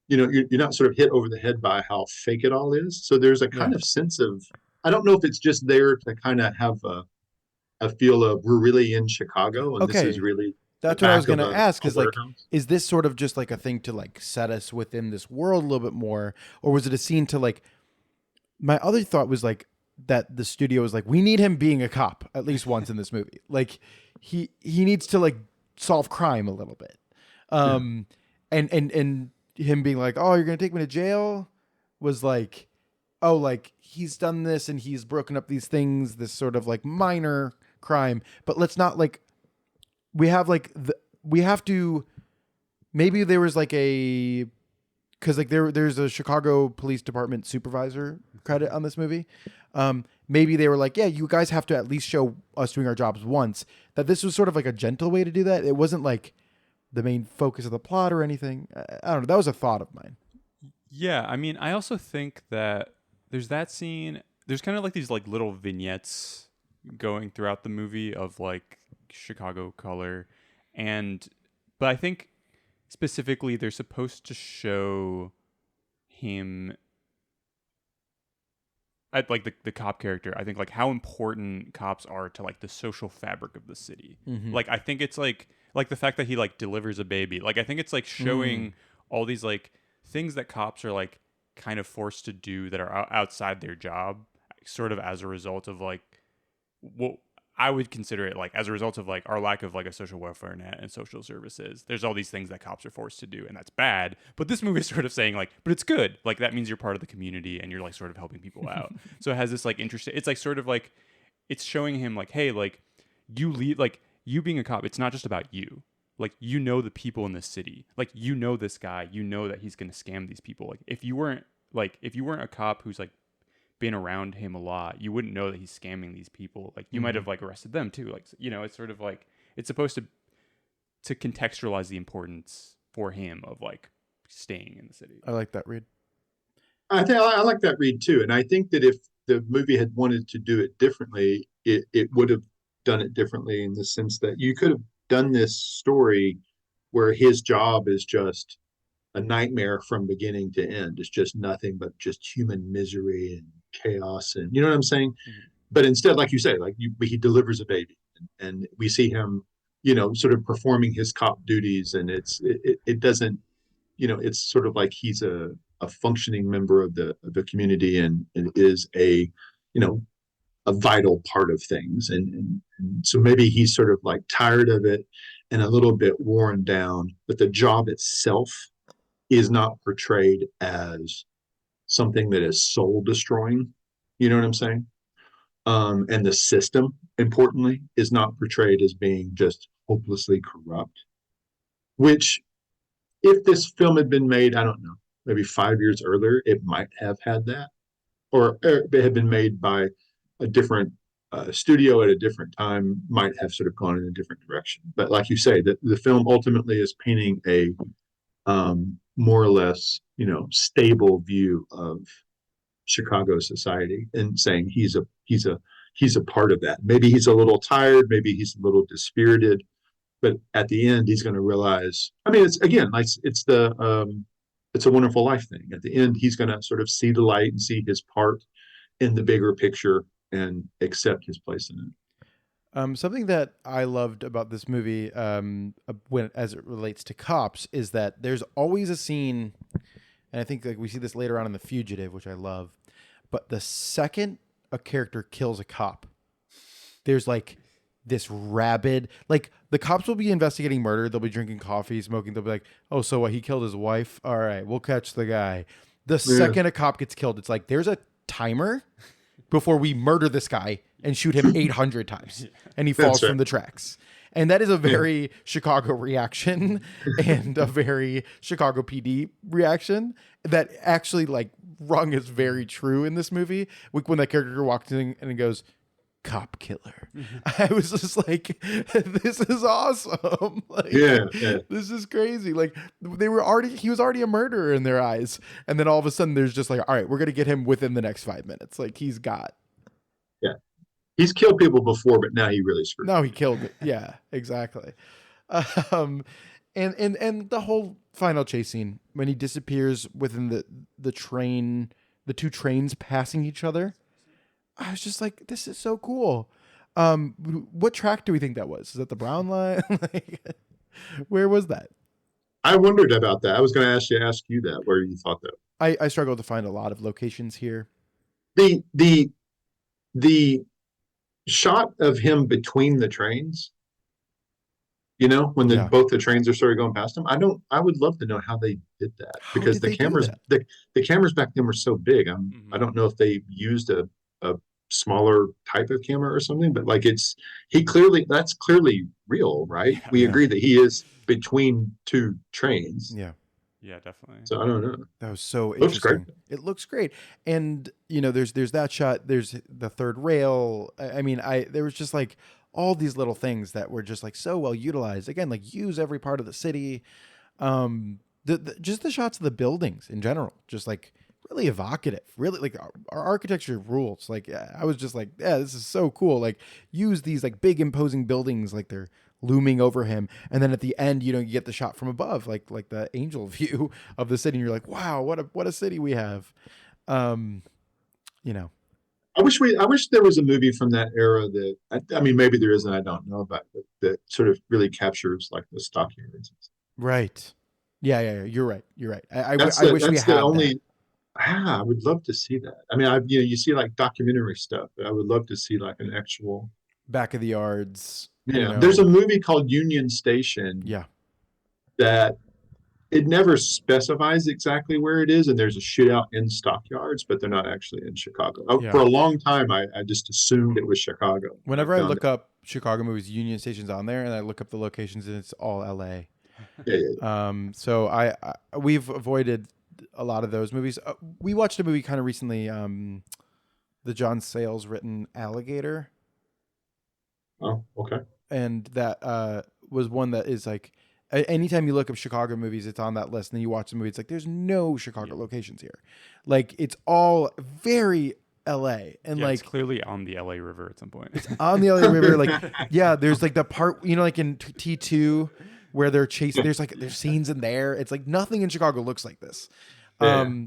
you're not sort of hit over the head by how fake it all is. So there's a kind of sense of, I don't know if it's just there to kind of have a feel of we're really in Chicago and this is really. That's what I was going to ask is like, is this sort of just like a thing to like set us within this world a little bit more? Or was it a scene to like, my other thought was like that the studio was like, we need him being a cop at least once in this movie. Like he needs to like solve crime a little bit. And him being like, oh, you're going to take me to jail was like, oh, like he's done this and he's broken up these things, this sort of like minor crime, but let's not like, we have to, maybe there was like because like there's a Chicago Police Department supervisor credit on this movie. Maybe they were like, yeah, you guys have to at least show us doing our jobs once. That this was sort of like a gentle way to do that. It wasn't like the main focus of the plot or anything. I don't know. That was a thought of mine. Yeah, I mean, I also think that there's that scene. There's kind of like these like little vignettes going throughout the movie of like Chicago color, but I think specifically they're supposed to show him like the cop character. I think like how important cops are to like the social fabric of the city. Mm-hmm. Like I think it's like the fact that he like delivers a baby. Like I think it's like showing all these like things that cops are like kind of forced to do that are outside their job, sort of as a result of like what I would consider it like as a result of like our lack of like a social welfare net and social services. There's all these things that cops are forced to do, and that's bad. But this movie is sort of saying like, but it's good. Like that means you're part of the community and you're like sort of helping people out. So it has this like interesting. It's like sort of like it's showing him like, hey, like you lead, like you being a cop. It's not just about you. Like you know the people in this city. Like you know this guy. You know that he's gonna scam these people. Like if you weren't a cop who's like been around him a lot, you wouldn't know that he's scamming these people. Like you might have like arrested them too. Like, you know, it's sort of like it's supposed to contextualize the importance for him of like staying in the city. I like that read. I like that read too, and I think that if the movie had wanted to do it differently, it would have done it differently in the sense that you could have done this story where his job is just a nightmare from beginning to end. It's just nothing but just human misery and chaos, and you know what I'm saying. Mm-hmm. But instead, like you say, he delivers a baby, and we see him, you know, sort of performing his cop duties, and it doesn't, you know, it's sort of like he's a functioning member of the community and is a, you know, a vital part of things, and so maybe he's sort of like tired of it and a little bit worn down, but the job itself is not portrayed as something that is soul destroying. You know what I'm saying? And the system, importantly, is not portrayed as being just hopelessly corrupt, which if this film had been made, I don't know, maybe 5 years earlier, it might have had that, or it had been made by a different studio at a different time, might have sort of gone in a different direction. But like you say, the film ultimately is painting a more or less, you know, stable view of Chicago society and saying he's a part of that. Maybe he's a little tired, maybe he's a little dispirited, but at the end he's going to realize, I mean, it's again, like it's a Wonderful Life thing. At the end, he's going to sort of see the light and see his part in the bigger picture and accept his place in it. Something that I loved about this movie, as it relates to cops, is that there's always a scene, and I think like we see this later on in The Fugitive, which I love. But the second a character kills a cop, there's like this rabid, like the cops will be investigating murder, they'll be drinking coffee, smoking, they'll be like, "Oh, so what? He killed his wife? All right, we'll catch the guy." The second a cop gets killed, it's like there's a timer before we murder this guy and shoot him 800 times and he falls from the tracks. And that is a very Chicago reaction and a very Chicago PD reaction that actually like rung as very true in this movie. When that character walks in and goes, "Cop killer." I was just like, this is awesome. Like, yeah. This is crazy. Like he was already a murderer in their eyes. And then all of a sudden there's just like, all right, we're going to get him within the next 5 minutes. Like he's got. Yeah. He's killed people before, but now he really screwed. No, he killed it. Yeah, exactly. And the whole final chase scene when he disappears within the train, the two trains passing each other. I was just like, this is so cool. What track do we think that was? Is that the Brown line? Like, where was that? I wondered about that. I was going to ask you that, where you thought that. I struggled to find a lot of locations here. The shot of him between the trains, You know, when Yeah. both the trains are sort of going past them. I would love to know how they did that, How because did the they do cameras, that? the cameras back then were so big. I don't know if they used a smaller type of camera or something, but like that's clearly real, right? Yeah. We Yeah. agree that he is between two trains. Yeah. Yeah, definitely. So I don't know. That was so Looks great. interesting. It looks great. And, you know, there's that shot, there's the third rail. I mean, there was just like all these little things that were just like so well utilized. Again, like use every part of the city. Just the shots of the buildings in general, just like really evocative, really like our architecture rules. Like I was just like, yeah, this is so cool. Like use these like big imposing buildings, like they're looming over him, and then at the end, you know, you get the shot from above, like the angel view of the city, and you're like, wow, what a city we have. You know, I wish there was a movie from that era that I mean, maybe there is, and I don't know about, but that sort of really captures like the stockyards. right? Yeah. You're right. I That's wish we that's the had only. that. I would love to see that. I mean, you see like documentary stuff, but I would love to see like an actual. Back of the yards. Yeah, You know, there's a movie called Union Station. yeah. That it never specifies exactly where it is, and there's a shootout in stockyards, but they're not actually in Chicago. Yeah. For a long time, I just assumed it was Chicago. Whenever I look up Chicago movies, Union Station's on there, and I look up the locations, and it's all LA. Yeah. So we've avoided a lot of those movies. We watched a movie kind of recently, the John Sayles written Alligator, Oh, okay. and that was one that is like anytime you look up Chicago movies, it's on that list. And then you watch the movie, it's like there's no Chicago locations here, like it's all very LA, and Yeah, like it's clearly on the LA River at some point. on the LA River, like yeah, there's like the part, you know, like in T2 where they're chasing. There's scenes in there. It's like nothing in Chicago looks like this,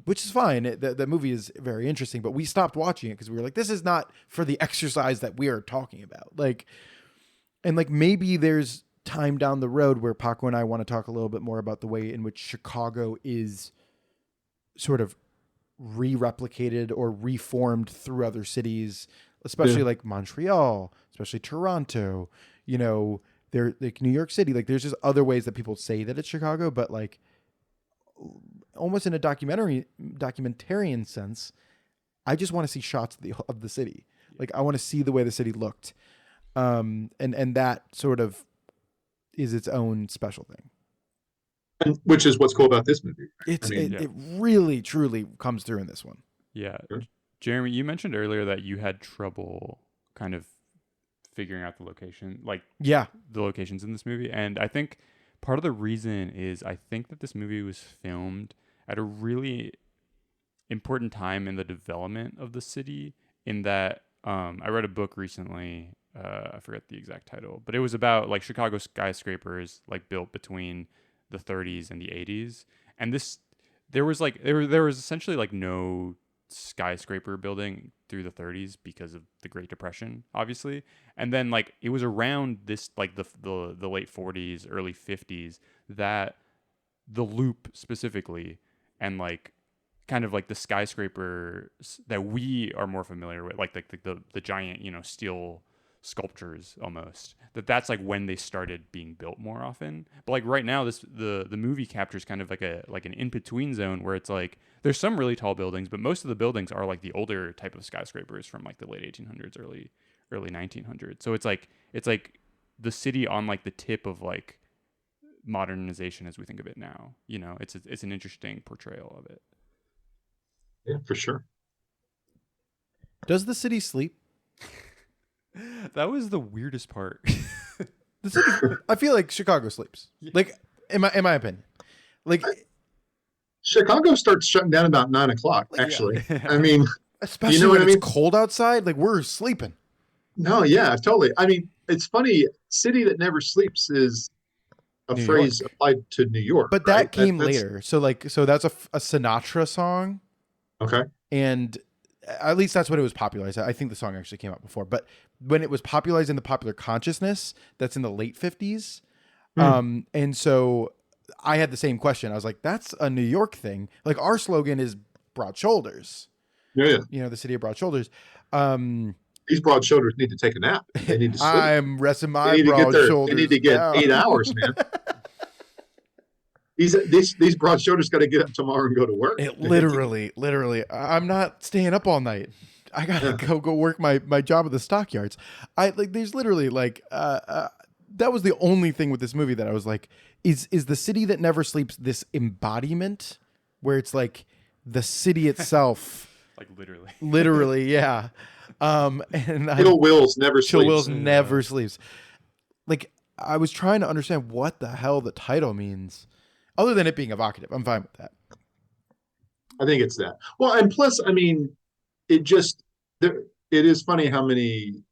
which is fine. The movie is very interesting, but we stopped watching it because we were like, this is not for the exercise that we are talking about. Like, and like maybe there's time down the road where Paco and I want to talk a little bit more about the way in which Chicago is sort of re-replicated or reformed through other cities, especially like Montreal, especially Toronto, you know, they're like New York City. Like there's just other ways that people say that it's Chicago, but like almost in a documentarian sense, I just want to see shots of the city. Like I want to see the way the city looked. And that sort of is its own special thing. And which is what's cool about this movie. It really truly comes through in this one. Yeah. Sure. Jeremy, you mentioned earlier that you had trouble kind of figuring out the location, like the locations in this movie. And I think part of the reason is I think that this movie was filmed at a really important time in the development of the city, in that I read a book recently, I forget the exact title, but it was about like Chicago skyscrapers like built between the 30s and the 80s. And there was essentially like no skyscraper building through the 30s because of the Great Depression, obviously. And then like it was around this like the late 40s, early 50s that the Loop specifically, and like kind of like the skyscrapers that we are more familiar with, like the giant, you know, steel sculptures almost, that's like when they started being built more often. But like right now, the movie captures kind of like an in-between zone where it's like there's some really tall buildings, but most of the buildings are like the older type of skyscrapers from like the late 1800s, early 1900s. So it's like the city on like the tip of like modernization as we think of it now. You know, it's an interesting portrayal of it. Yeah, for sure. Does the city sleep? That was the weirdest part. The city, I feel like Chicago sleeps. Like in my opinion, like Chicago starts shutting down about 9 o'clock. Actually, I mean, especially you know when what I mean? It's cold outside. Like we're sleeping. No, yeah, totally. I mean, it's funny. City that never sleeps is a New phrase York. applied to New York, But that right? came That's- later. So that's a Sinatra song, Okay. and at least that's when it was popularized. I think the song actually came out before, but when it was popularized in the popular consciousness, that's in the late 50s. And so I had the same question. I was like, that's a New York thing. Like our slogan is broad shoulders. Yeah. You know, the city of broad shoulders. these broad shoulders need to take a nap. They need to sleep. I'm resting They my need to broad get shoulders. They need to get down. 8 hours, man. These broad shoulders got to get up tomorrow and go to work. Literally, I'm not staying up all night. I gotta go work my job at the stockyards. There's literally that was the only thing with this movie that I was like, is the city that never sleeps this embodiment where it's like the city itself, like literally, yeah. And Chill Wills never Chill sleeps. Wills never sleeps. Like, I was trying to understand what the hell the title means, other than it being evocative. I'm fine with that. I think it's that. Well, and plus, I mean, it is funny how many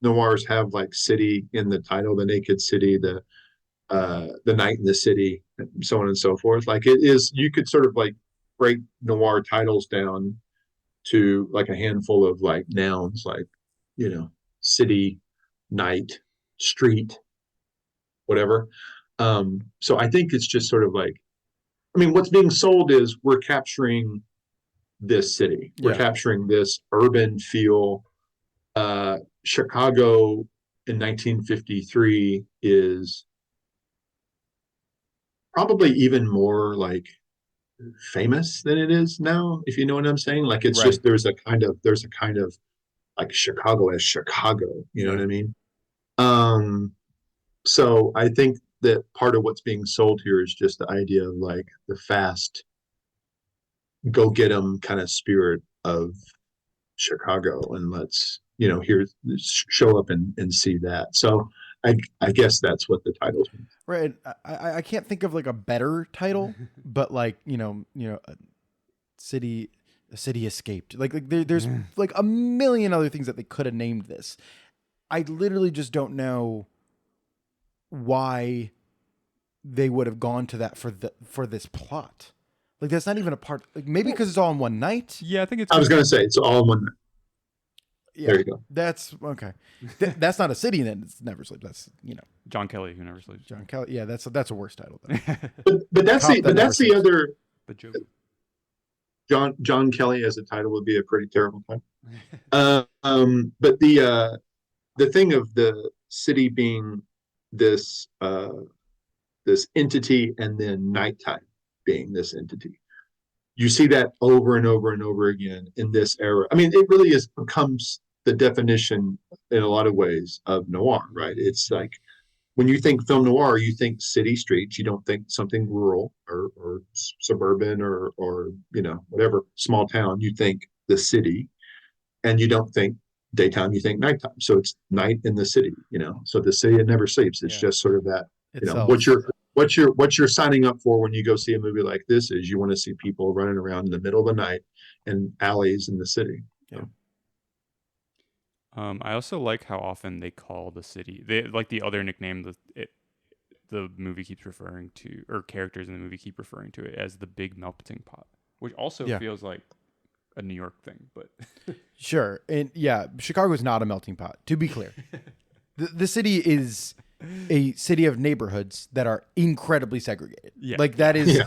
noirs have like city in the title, the naked city, the night in the city, and so on and so forth. Like, it is, you could sort of like break noir titles down to like a handful of like nouns, like, city, night, street, whatever. So I think it's just sort of like, I mean, what's being sold is we're capturing this city. We're capturing this urban feel. Chicago in 1953 is probably even more like famous than it is now, if you know what I'm saying. Like, it's just there's a kind of like Chicago as Chicago, you know what I mean? So I think that part of what's being sold here is just the idea of like the fast, go get 'em kind of spirit of Chicago, and let's here show up and see that. So I guess that's what the titles mean. Right. I can't think of like a better title, but like a city escaped. There's like a million other things that they could have named this. I literally just don't know why they would have gone to that for this plot. Like, that's not even a part. Like, maybe because it's all in one night. Yeah, I think it's. I was going to say it's all in one night. Yeah, there you go. That's okay. That's not a city then. It's Never Sleeps. That's John Kelly, Who Never Sleeps. John Kelly. Yeah, that's a worse title. Then. but that's the other. The joke. John Kelly as a title would be a pretty terrible title. But the thing of the city being this entity, and then nighttime being this entity, you see that over and over and over again in this era. I mean, it really becomes the definition in a lot of ways of noir, right? It's like, when you think film noir, you think city streets. You don't think something rural or suburban or whatever, small town. You think the city, and you don't think daytime. You think nighttime. So it's night in the city. So the city never sleeps. It's just sort of that. What you're signing up for when you go see a movie like this is you want to see people running around in the middle of the night in alleys in the city. Yeah. I also like how often they call the city, the other nickname the movie keeps referring to, or characters in the movie keep referring to it as the Big Melting Pot, which also feels like a New York thing, but sure. And Chicago is not a melting pot, to be clear. The city is a city of neighborhoods that are incredibly segregated. Yeah. Like, that is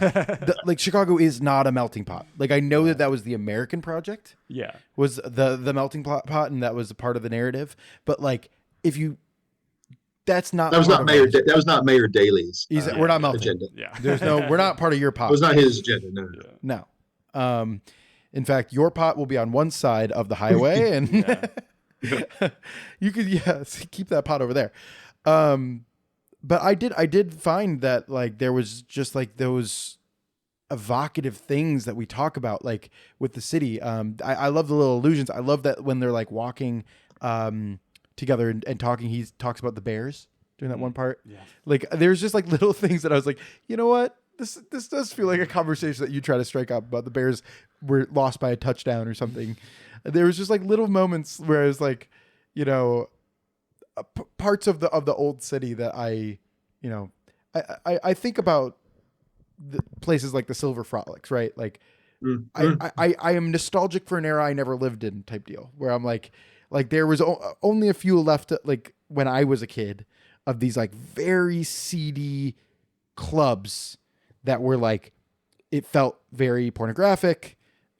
like, Chicago is not a melting pot. Like, I know that was the American project. Yeah. Was the melting pot, and that was a part of the narrative. But like, that was not Mayor Daley's. We're not melting. Agenda. Yeah. We're not part of your pot. It was not his agenda. No. In fact, your pot will be on one side of the highway, and you could keep that pot over there. But I did find that like there was just like those evocative things that we talk about, like with the city. I love the little allusions. I love that when they're like walking together and talking, he talks about the bears during that one part. Yeah. Like, there's just like little things that I was like, you know what? This does feel like a conversation that you try to strike up about the Bears were lost by a touchdown or something. There was just like little moments where I was like, parts of the old city that I think about places like the Silver Frolics, right? Like, I am nostalgic for an era I never lived in, type deal, where I'm like there was only a few left, like when I was a kid, of these like very seedy clubs that were like, it felt very pornographic,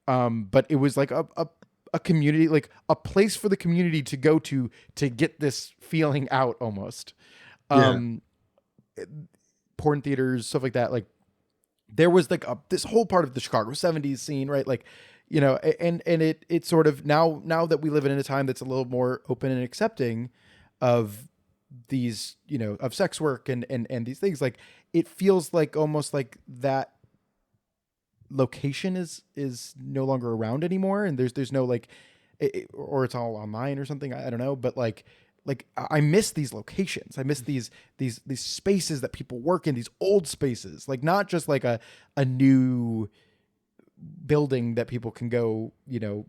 but it was like a a community, like a place for the community to go to get this feeling out almost. Porn theaters, stuff like that. Like there was like this whole part of the Chicago 70s scene, right? Like, you know, and it sort of now that we live in a time that's a little more open and accepting of these, you know, of sex work and these things, like it feels like almost like that location is no longer around anymore. And there's no like, or it's all online or something. I don't know. But like I miss these locations. I miss these spaces that people work in, these old spaces, like not just like a new building that people can go, you know,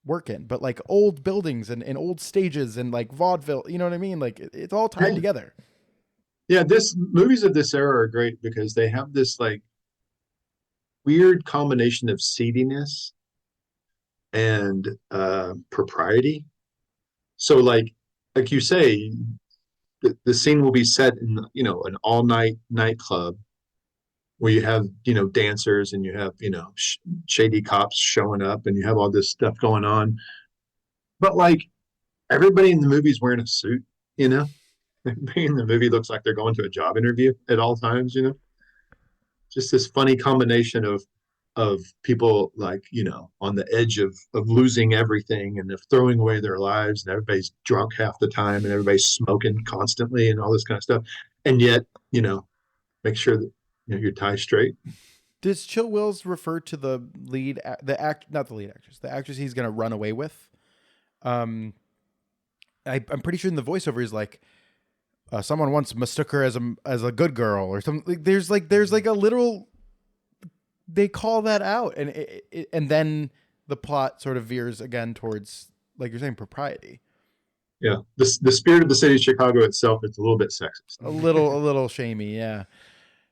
work in, but like old buildings and old stages and like vaudeville, you know what I mean? Like it's all tied together. Yeah. Movies of this era are great because they have this like weird combination of seediness and propriety. So like you say, the scene will be set in, you know, an all night nightclub where you have, you know, dancers and you have, you know, shady cops showing up and you have all this stuff going on. But like everybody in the movie is wearing a suit, you know, everybody in the movie looks like they're going to a job interview at all times, you know, just this funny combination of people like, you know, on the edge of losing everything and of throwing away their lives, and everybody's drunk half the time and everybody's smoking constantly and all this kind of stuff. And yet, you know, make sure that, you know, your tie straight. Does Chill Wills refer to the lead, not the lead actress, the actress he's going to run away with? I'm pretty sure in the voiceover is like, someone once mistook her as a good girl or something. Like, there's like a literal, they call that out, and then the plot sort of veers again towards, like you're saying, propriety. Yeah, the spirit of the city of Chicago itself, it's a little bit sexist, a little shamey, yeah,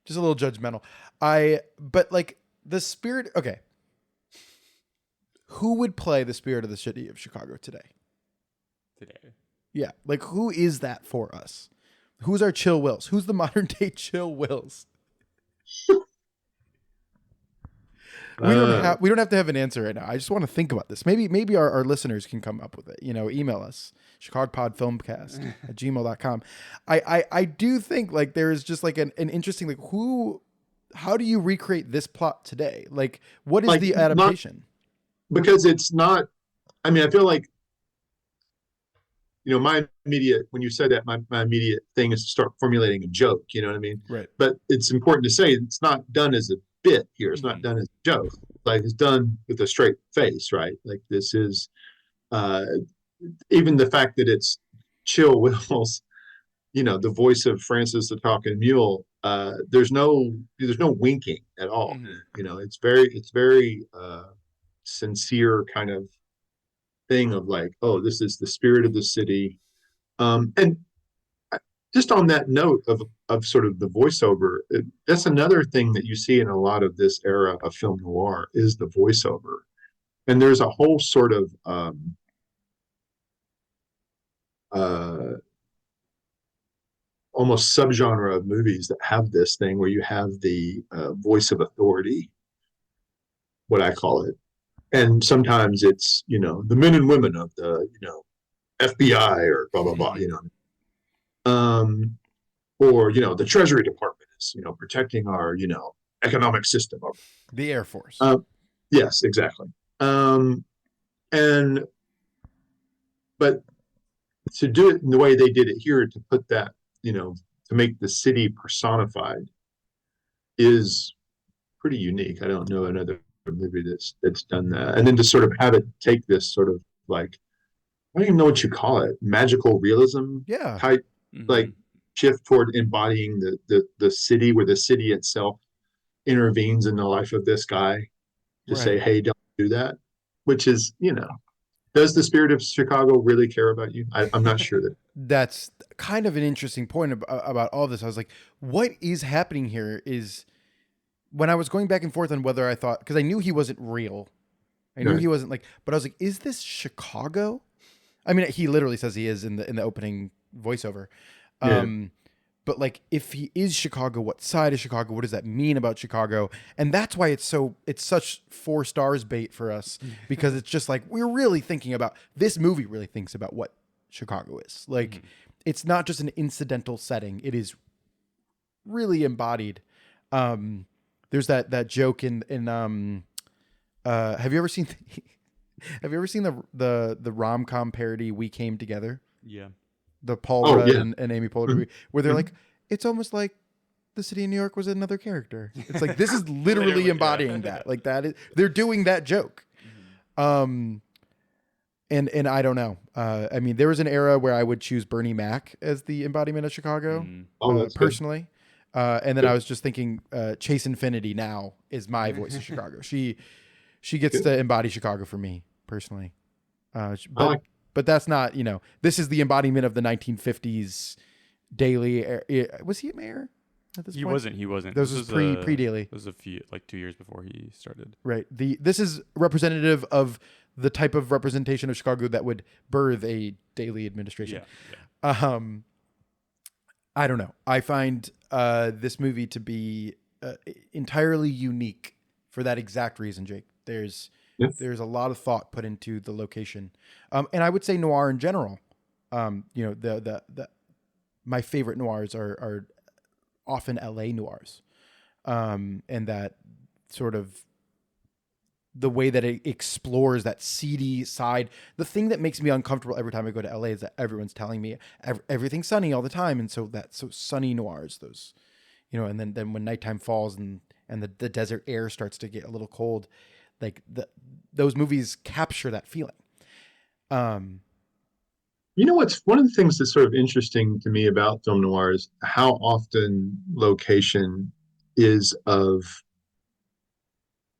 just a little judgmental. But like the spirit. Okay, who would play the spirit of the city of Chicago today? Yeah, like who is that for us? Who's our Chill Wills? Who's the modern day Chill Wills? We don't have to have an answer right now. I just want to think about this. Maybe our listeners can come up with it. You know, email us, chicagopodfilmcast@gmail.com. I do think like there is just like an interesting, like how do you recreate this plot today? Like what is like, the adaptation? Because it's not, I mean, I feel like, you know, when you said that, my immediate thing is to start formulating a joke, you know what I mean? Right. But it's important to say it's not done as a bit here. It's not done as a joke. Like it's done with a straight face, right? Like this is, even the fact that it's Chill Wills, you know, the voice of Francis the Talking Mule, there's no winking at all. Mm-hmm. You know, it's very sincere kind of thing of like, oh, this is the spirit of the city. And just on that note of sort of the voiceover, that's another thing that you see in a lot of this era of film noir is the voiceover. And there's a whole sort of almost subgenre of movies that have this thing where you have the voice of authority, what I call it. And sometimes it's, you know, the men and women of the, you know, FBI or blah, blah, blah, you know. Or, you know, the Treasury Department is, you know, protecting our, you know, economic system. The Air Force. Yes, exactly. But to do it in the way they did it here, to put that, you know, to make the city personified is pretty unique. I don't know another movie that's done that. And then to sort of have it take this sort of like, I don't even know what you call it, magical realism type, like shift toward embodying the city, where the city itself intervenes in the life of this guy to say, hey, don't do that, which is, you know, does the spirit of Chicago really care about you? I'm not sure that. That's kind of an interesting point about all this. I was like, what is happening here is when I was going back and forth on whether I thought, because I knew he wasn't real. I knew he wasn't like, but I was like, is this Chicago? I mean, he literally says he is in the opening voiceover. But but like if he is Chicago, what side is Chicago? What does that mean about Chicago? And that's why it's such 4 stars bait for us, because it's just like we're really thinking about this movie. Really thinks about what Chicago is like. It's not just an incidental setting. It is really embodied. There's that joke in have you ever seen the rom-com parody We Came Together? Yeah. The Paul Rudd yeah. and Amy Poehler movie, where they're like, it's almost like the city of New York was another character. It's like, this is literally embodying that. Like that is, they're doing that joke. And I don't know. I mean, there was an era where I would choose Bernie Mac as the embodiment of Chicago, personally. And then I was just thinking, Chase Infinity now is my voice of Chicago. She gets to embody Chicago for me personally. But that's not, this is the embodiment of the 1950s Daily. Was he a mayor at this point? He wasn't. This was pre-Daily. This was a few, like 2 years before he started. Right. This is representative of the type of representation of Chicago that would birth a Daily administration. Yeah. I don't know. I find this movie to be entirely unique for that exact reason, Jake. There's a lot of thought put into the location, and I would say noir in general. My favorite noirs are often L.A. noirs, and that sort of the way that it explores that seedy side. The thing that makes me uncomfortable every time I go to LA is that everyone's telling me everything's sunny all the time. And so sunny noirs, those, and then when nighttime falls and the desert air starts to get a little cold, like those movies capture that feeling. What's one of the things that's sort of interesting to me about film noir is how often location is of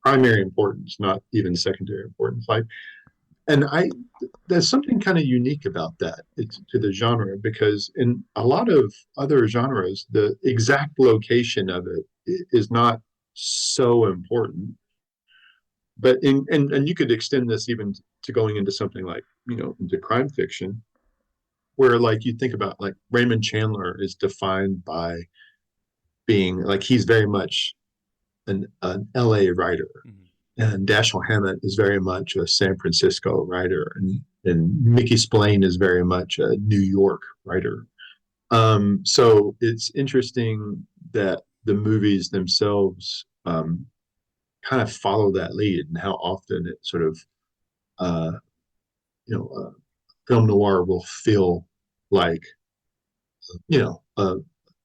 primary importance, not even secondary importance. There's something kind of unique about that to the genre, because in a lot of other genres, the exact location of it is not so important. But and you could extend this even to going into something like, into crime fiction, where like you think about like Raymond Chandler is defined by being like, he's very much an LA writer, and Dashiell Hammett is very much a San Francisco writer, and Mickey Spillane is very much a New York writer. So it's interesting that the movies themselves kind of follow that lead, and how often it sort of film noir will feel like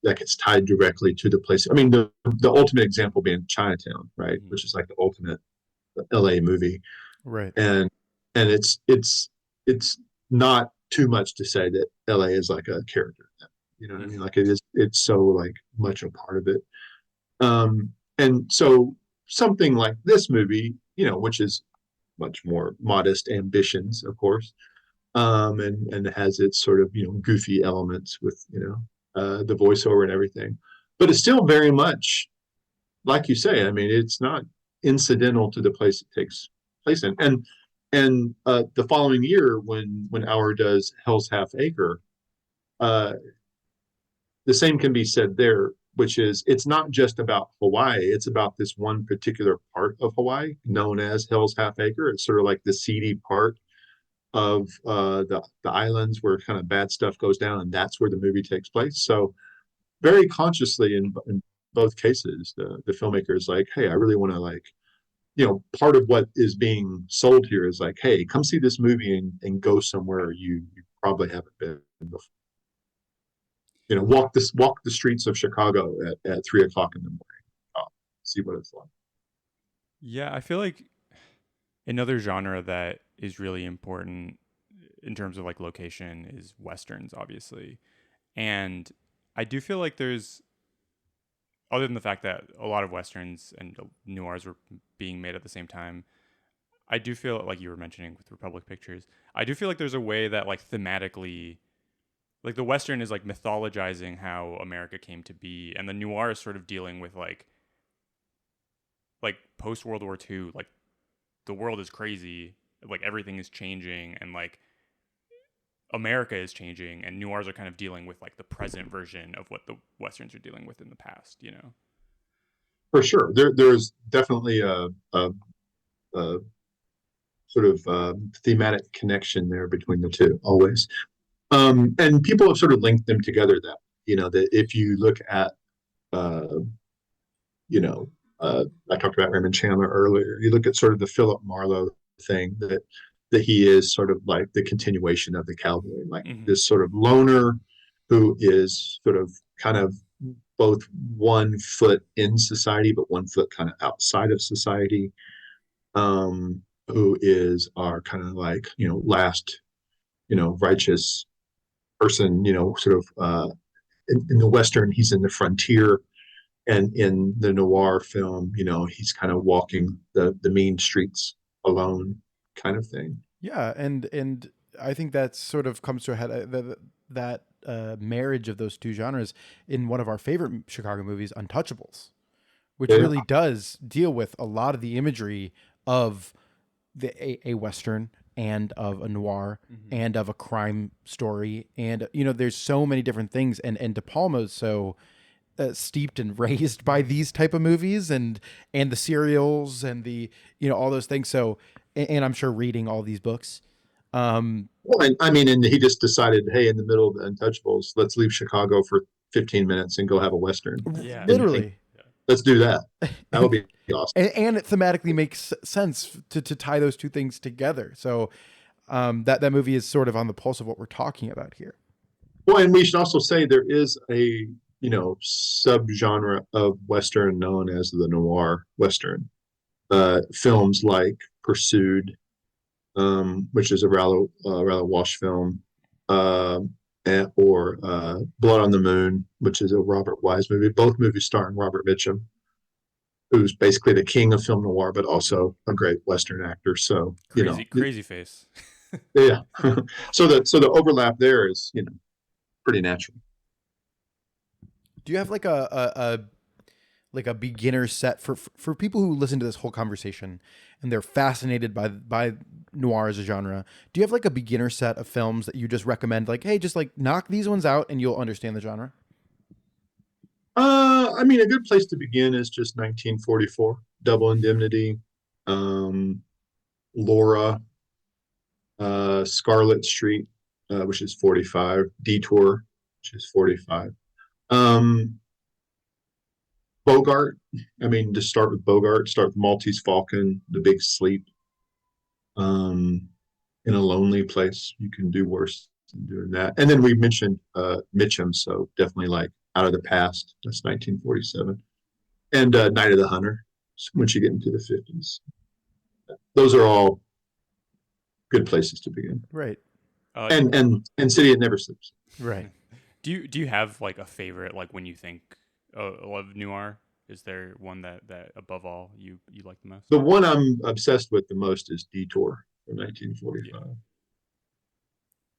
like it's tied directly to the place. I mean, the ultimate example being Chinatown, right? Which is like the ultimate LA movie. Right. And it's not too much to say that LA is like a character. You know what I mean? Like it's so like much a part of it. And so something like this movie, which is much more modest ambitions, of course, and has its sort of, goofy elements with, the voiceover and everything, but it's still very much, like you say, I mean, it's not incidental to the place it takes place in. And the following year, when Auer does Hell's Half Acre, the same can be said there, which is, it's not just about Hawaii, it's about this one particular part of Hawaii known as Hell's Half Acre. It's sort of like the seedy part of the islands where kind of bad stuff goes down, and that's where the movie takes place. So very consciously in both cases, the filmmaker is like, hey, I really want to, like, part of what is being sold here is like, hey, come see this movie and go somewhere you probably haven't been before. Walk the streets of Chicago at 3:00 in the morning. See what it's like. Yeah, I feel like another genre that is really important in terms of like location is Westerns, obviously. And I do feel like there's, other than the fact that a lot of Westerns and noirs were being made at the same time, I do feel like you were mentioning with Republic Pictures, I do feel like there's a way that like thematically, like the Western is like mythologizing how America came to be, and the noir is sort of dealing with like post World War II, like the world is crazy, like everything is changing, and like America is changing, and noirs are kind of dealing with like the present version of what the westerns are dealing with in the past. For sure. There's definitely a sort of thematic connection there between the two always. And people have sort of linked them together that if you look at, uh, I talked about Raymond Chandler earlier, you look at sort of the Philip Marlowe thing that he is sort of like the continuation of the cowboy, like this sort of loner who is sort of kind of both 1 foot in society, but 1 foot kind of outside of society, who is our kind of like, last, righteous person, sort of in the Western, he's in the frontier. And in the noir film, he's kind of walking the mean streets alone kind of thing. Yeah. And I think that sort of comes to a head, that marriage of those two genres in one of our favorite Chicago movies, Untouchables, which really does deal with a lot of the imagery of a Western and of a noir and of a crime story. And, there's so many different things. And De Palma's so steeped and raised by these type of movies and the serials and the, all those things. So, and I'm sure reading all these books. Well, and he just decided, hey, in the middle of the Untouchables, let's leave Chicago for 15 minutes and go have a Western. Yeah. Literally. Let's do that. That would be awesome. And it thematically makes sense to tie those two things together. So that movie is sort of on the pulse of what we're talking about here. Well, and we should also say there is a, subgenre of Western known as the noir Western. Films like Pursued, which is a rather Walsh film, or Blood on the Moon, which is a Robert Wise movie. Both movies starring Robert Mitchum, who's basically the king of film noir, but also a great Western actor. So crazy face. Yeah. So the overlap there is pretty natural. Do you have like a beginner set for people who listen to this whole conversation and they're fascinated by noir as a genre? Do you have like a beginner set of films that you just recommend? Like, hey, just like knock these ones out and you'll understand the genre. A good place to begin is just 1944, Double Indemnity, Laura, Scarlet Street, which is 45, Detour, which is 45. Bogart. Just start with Bogart, start with Maltese Falcon, The Big Sleep. In a Lonely Place, you can do worse than doing that. And then we mentioned Mitchum, so definitely like Out of the Past, that's 1947. And Night of the Hunter, once you get into the 50s. Those are all good places to begin. Right. And City That Never Sleeps. Right. Do you have like a favorite, like when you think of noir? Is there one that above all you like the most? The one I'm obsessed with the most is Detour from 1945.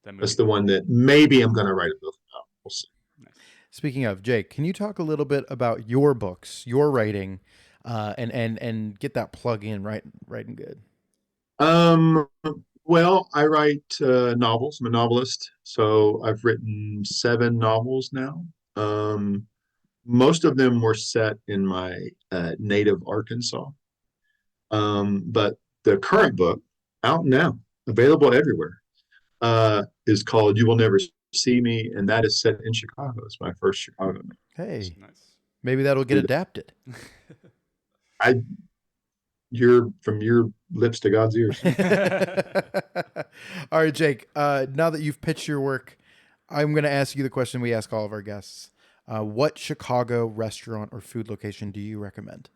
Yeah. That's the one that maybe I'm going to write a book about. We'll see. Nice. Speaking of, Jake, can you talk a little bit about your books, your writing, and get that plug in right and good? Well, I write novels. I'm a novelist, so I've written 7 novels now. Most of them were set in my native Arkansas. But the current book, out now, available everywhere, is called You Will Never See Me, and that is set in Chicago. It's my first Chicago. Hey, Nice. Maybe that'll get adapted. You're from your lips to God's ears. All right, Jake, now that you've pitched your work, I'm going to ask you the question we ask all of our guests. What Chicago restaurant or food location do you recommend?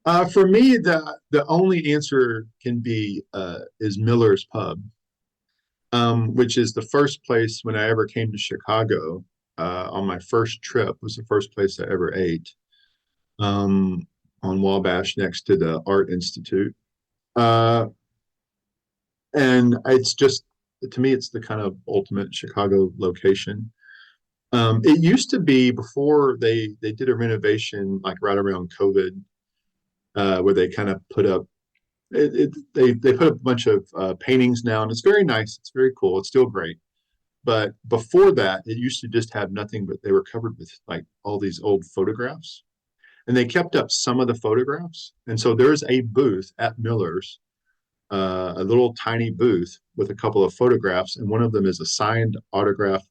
For me, the only answer can be is Miller's Pub, which is the first place when I ever came to Chicago. On my first trip, was the first place I ever ate, on Wabash next to the Art Institute. And it's just, to me, it's the kind of ultimate Chicago location. It used to be, before they did a renovation like right around COVID, where they kind of put up They put a bunch of paintings now, and it's very nice. It's very cool. It's still great. But before that, it used to just have nothing but they were covered with like all these old photographs. And they kept up some of the photographs. And so there's a booth at Miller's, a little tiny booth with a couple of photographs. And one of them is a signed autograph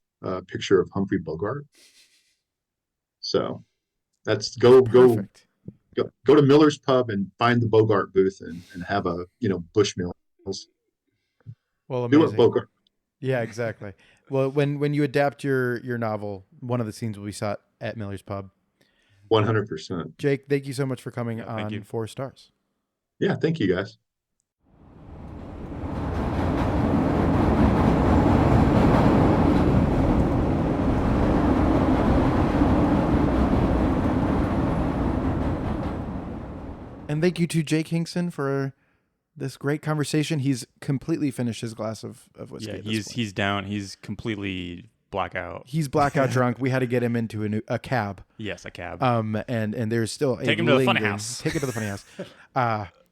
picture of Humphrey Bogart. So that's go to Miller's Pub and find the Bogart booth and have a, Bushmills. Well, do amazing. it, Bogart. Yeah, exactly. Well, when you adapt your novel, one of the scenes will be shot at Miller's Pub. 100%. Jake, thank you so much for coming Thank on you. 4 Stars. Yeah, thank you guys. And thank you to Jake Hinkson for this great conversation. He's completely finished his glass of whiskey. Yeah, he's down. He's completely blackout. He's blackout drunk. We had to get him into a cab. Yes, a cab. And there's still Take him to the funny house. Take him to the funny house.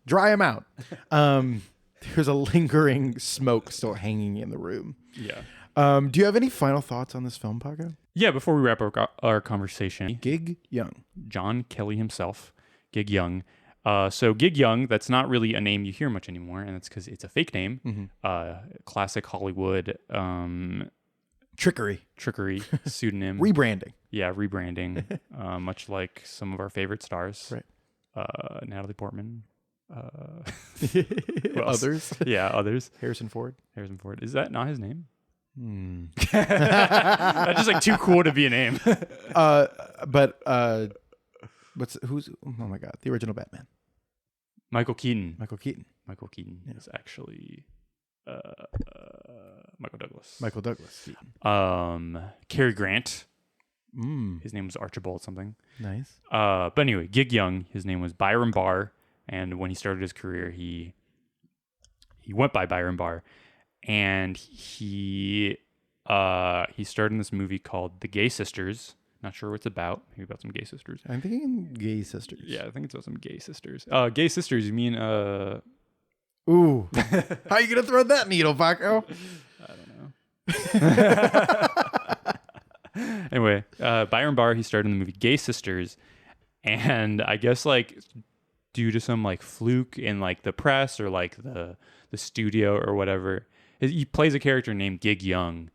Dry him out. There's a lingering smoke still hanging in the room. Yeah. Do you have any final thoughts on this film, Paco? Yeah, before we wrap up our conversation, Gig Young. John Kelly himself, Gig Young. So Gig Young, that's not really a name you hear much anymore, and that's because it's a fake name. Mm-hmm. Classic Hollywood Trickery. pseudonym. Rebranding. Yeah, rebranding. Much like some of our favorite stars. Right. Natalie Portman. Others. Yeah, others. Harrison Ford. Is that not his name? That's just like too cool to be a name. But who's oh my god, the original Batman. Michael Keaton Yeah. is actually Michael Douglas. Cary Grant. His name was Archibald something. Nice. But anyway, Gig Young, his name was Byron Barr, and when he started his career, he went by Byron Barr, and he starred in this movie called The Gay Sisters. Not sure what it's about. Maybe about some gay sisters. I'm thinking Gay Sisters. Yeah, I think it's about some gay sisters. Gay sisters, you mean Ooh. How you gonna thread that needle, Paco? I don't know. Anyway, Byron Barr, he starred in the movie Gay Sisters, and I guess like due to some like fluke in like the press or like the studio or whatever, he plays a character named Gig Young,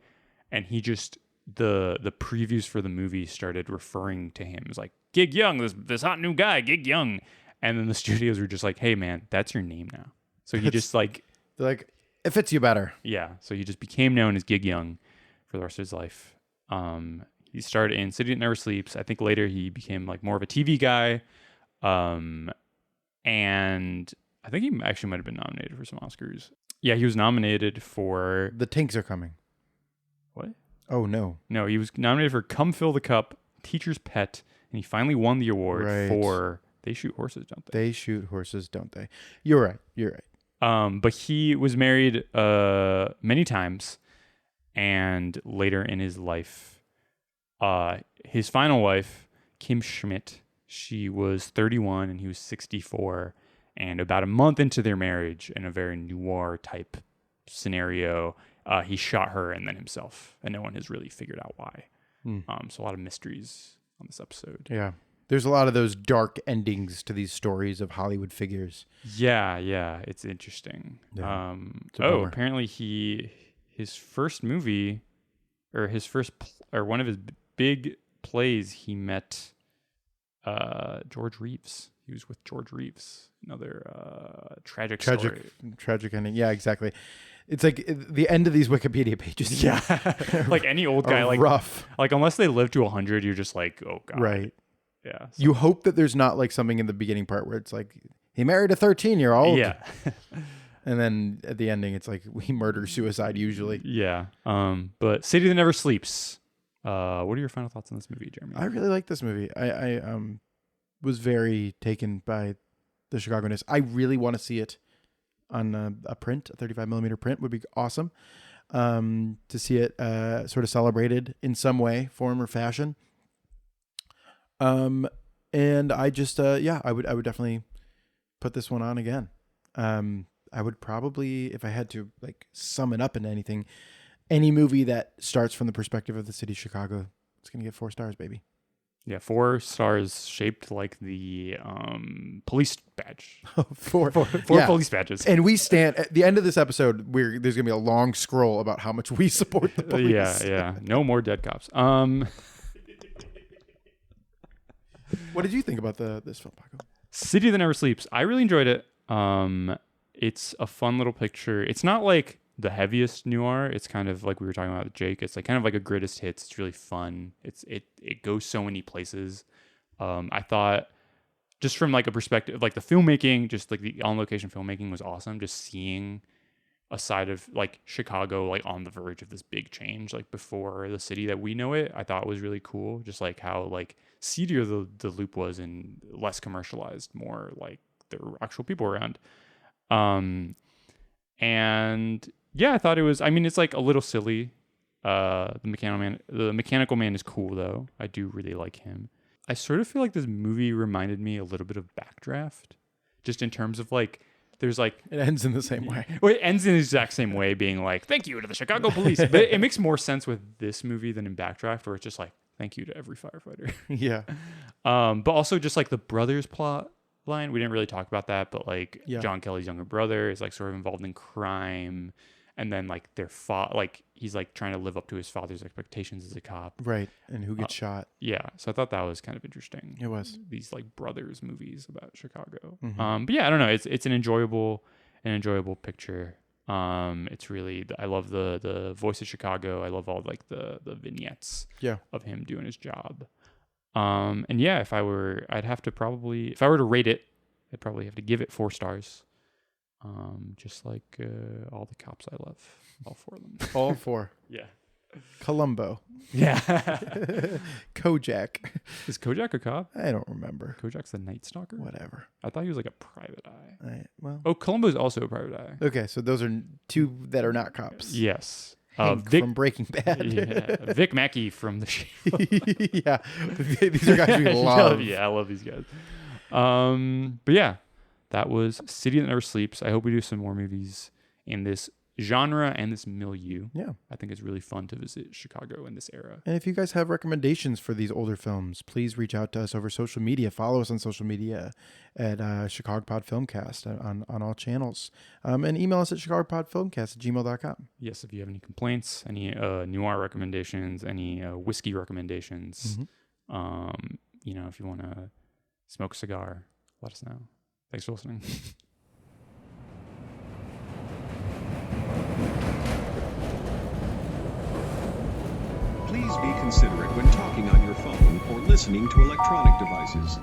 and he just the previews for the movie started referring to him as like Gig Young, this hot new guy, Gig Young, and then the studios were just like, hey man, that's your name now. So he just like they're like, it fits you better. Yeah, so he just became known as Gig Young for the rest of his life. He started in City That Never Sleeps. I think later he became like more of a TV guy, and I think he actually might have been nominated for some Oscars. Yeah, he was nominated for The Tinks Are Coming. What? Oh no. No, he was nominated for Come Fill the Cup, Teacher's Pet, and he finally won the award for They Shoot Horses, Don't They? They Shoot Horses, Don't They? You're right. But he was married many times, and later in his life, his final wife, Kim Schmidt, she was 31 and he was 64, and about a month into their marriage, in a very noir type scenario, he shot her and then himself, and no one has really figured out why. So a lot of mysteries on this episode. Yeah. There's a lot of those dark endings to these stories of Hollywood figures. Yeah, it's interesting. Yeah. It's a bummer. Apparently his first movie, or one of his big plays, he met George Reeves. He was with George Reeves. Another tragic story. Tragic ending. Yeah, exactly. It's like the end of these Wikipedia pages. Yeah, like any old guy, like rough. Like unless they live to 100, you're just like, oh god. Right. Yeah. You hope that there's not like something in the beginning part where it's like he married a 13-year-old. Yeah. And then at the ending, it's like he murder suicide usually. Yeah. But City That Never Sleeps. What are your final thoughts on this movie, Jeremy? I really like this movie. I was very taken by the Chicago-ness. I really want to see it on a print. A 35mm print would be awesome. To see it sort of celebrated in some way, form, or fashion. And I just I would definitely put this one on again. I would probably, if I had to like sum it up into anything, any movie that starts from the perspective of the city of Chicago, it's going to get 4 stars, baby. Yeah, 4 stars shaped like the police badge. Four Four police badges. And we stand at the end of this episode. There's going to be a long scroll about how much we support the police. Yeah. No more dead cops. What did you think about this film, Paco? City That Never Sleeps. I really enjoyed it. It's a fun little picture. It's not like the heaviest noir. It's kind of like we were talking about with Jake. It's like kind of like a greatest hits. It's really fun. It goes so many places. I thought just from like a perspective, like the filmmaking, just like the on location filmmaking was awesome. Just seeing a side of like Chicago, like on the verge of this big change, like before the city that we know it, I thought was really cool. Just like how like seedier the loop was and less commercialized, more like there were actual people around. And yeah, I thought it was, I mean, it's like a little silly. The mechanical man is cool though. I do really like him. I sort of feel like this movie reminded me a little bit of Backdraft, just in terms of like, there's like, it ends in the same way. Well, it ends in the exact same way, being like, thank you to the Chicago police. But it makes more sense with this movie than in Backdraft, where it's just like, thank you to every firefighter. Yeah. But also just like the brothers plot line. We didn't really talk about that, but like John Kelly's younger brother is like sort of involved in crime. And then like he's like trying to live up to his father's expectations as a cop. Right. And who gets shot. Yeah. So I thought that was kind of interesting. It was. These like brothers movies about Chicago. Mm-hmm. But yeah, I don't know. It's an enjoyable picture. It's really, I love the voice of Chicago. I love all like the vignettes of him doing his job. And yeah, if I were to rate it, I'd probably have to give it 4 stars. Just like all the cops I love, all 4 of them. All 4. Yeah. Columbo. Yeah. Kojak. Is Kojak a cop? I don't remember. Kojak's the Night Stalker? Whatever. I thought he was like a private eye. Well. Columbo's also a private eye. Okay, so those are 2 that are not cops. Yes. Hank from Breaking Bad. Yeah. Vic Mackey from The Shape. Yeah. These are guys we love. Yeah, I love these guys. But yeah, that was City That Never Sleeps. I hope we do some more movies in this genre and this milieu. Yeah. I think it's really fun to visit Chicago in this era. And if you guys have recommendations for these older films, please reach out to us over social media. Follow us on social media at chicagopodfilmcast on all channels. And email us at chicagopodfilmcast@gmail.com. Yes, if you have any complaints, any noir recommendations, any whiskey recommendations, if you want to smoke a cigar, let us know. Thanks for listening. Please be considerate when talking on your phone or listening to electronic devices.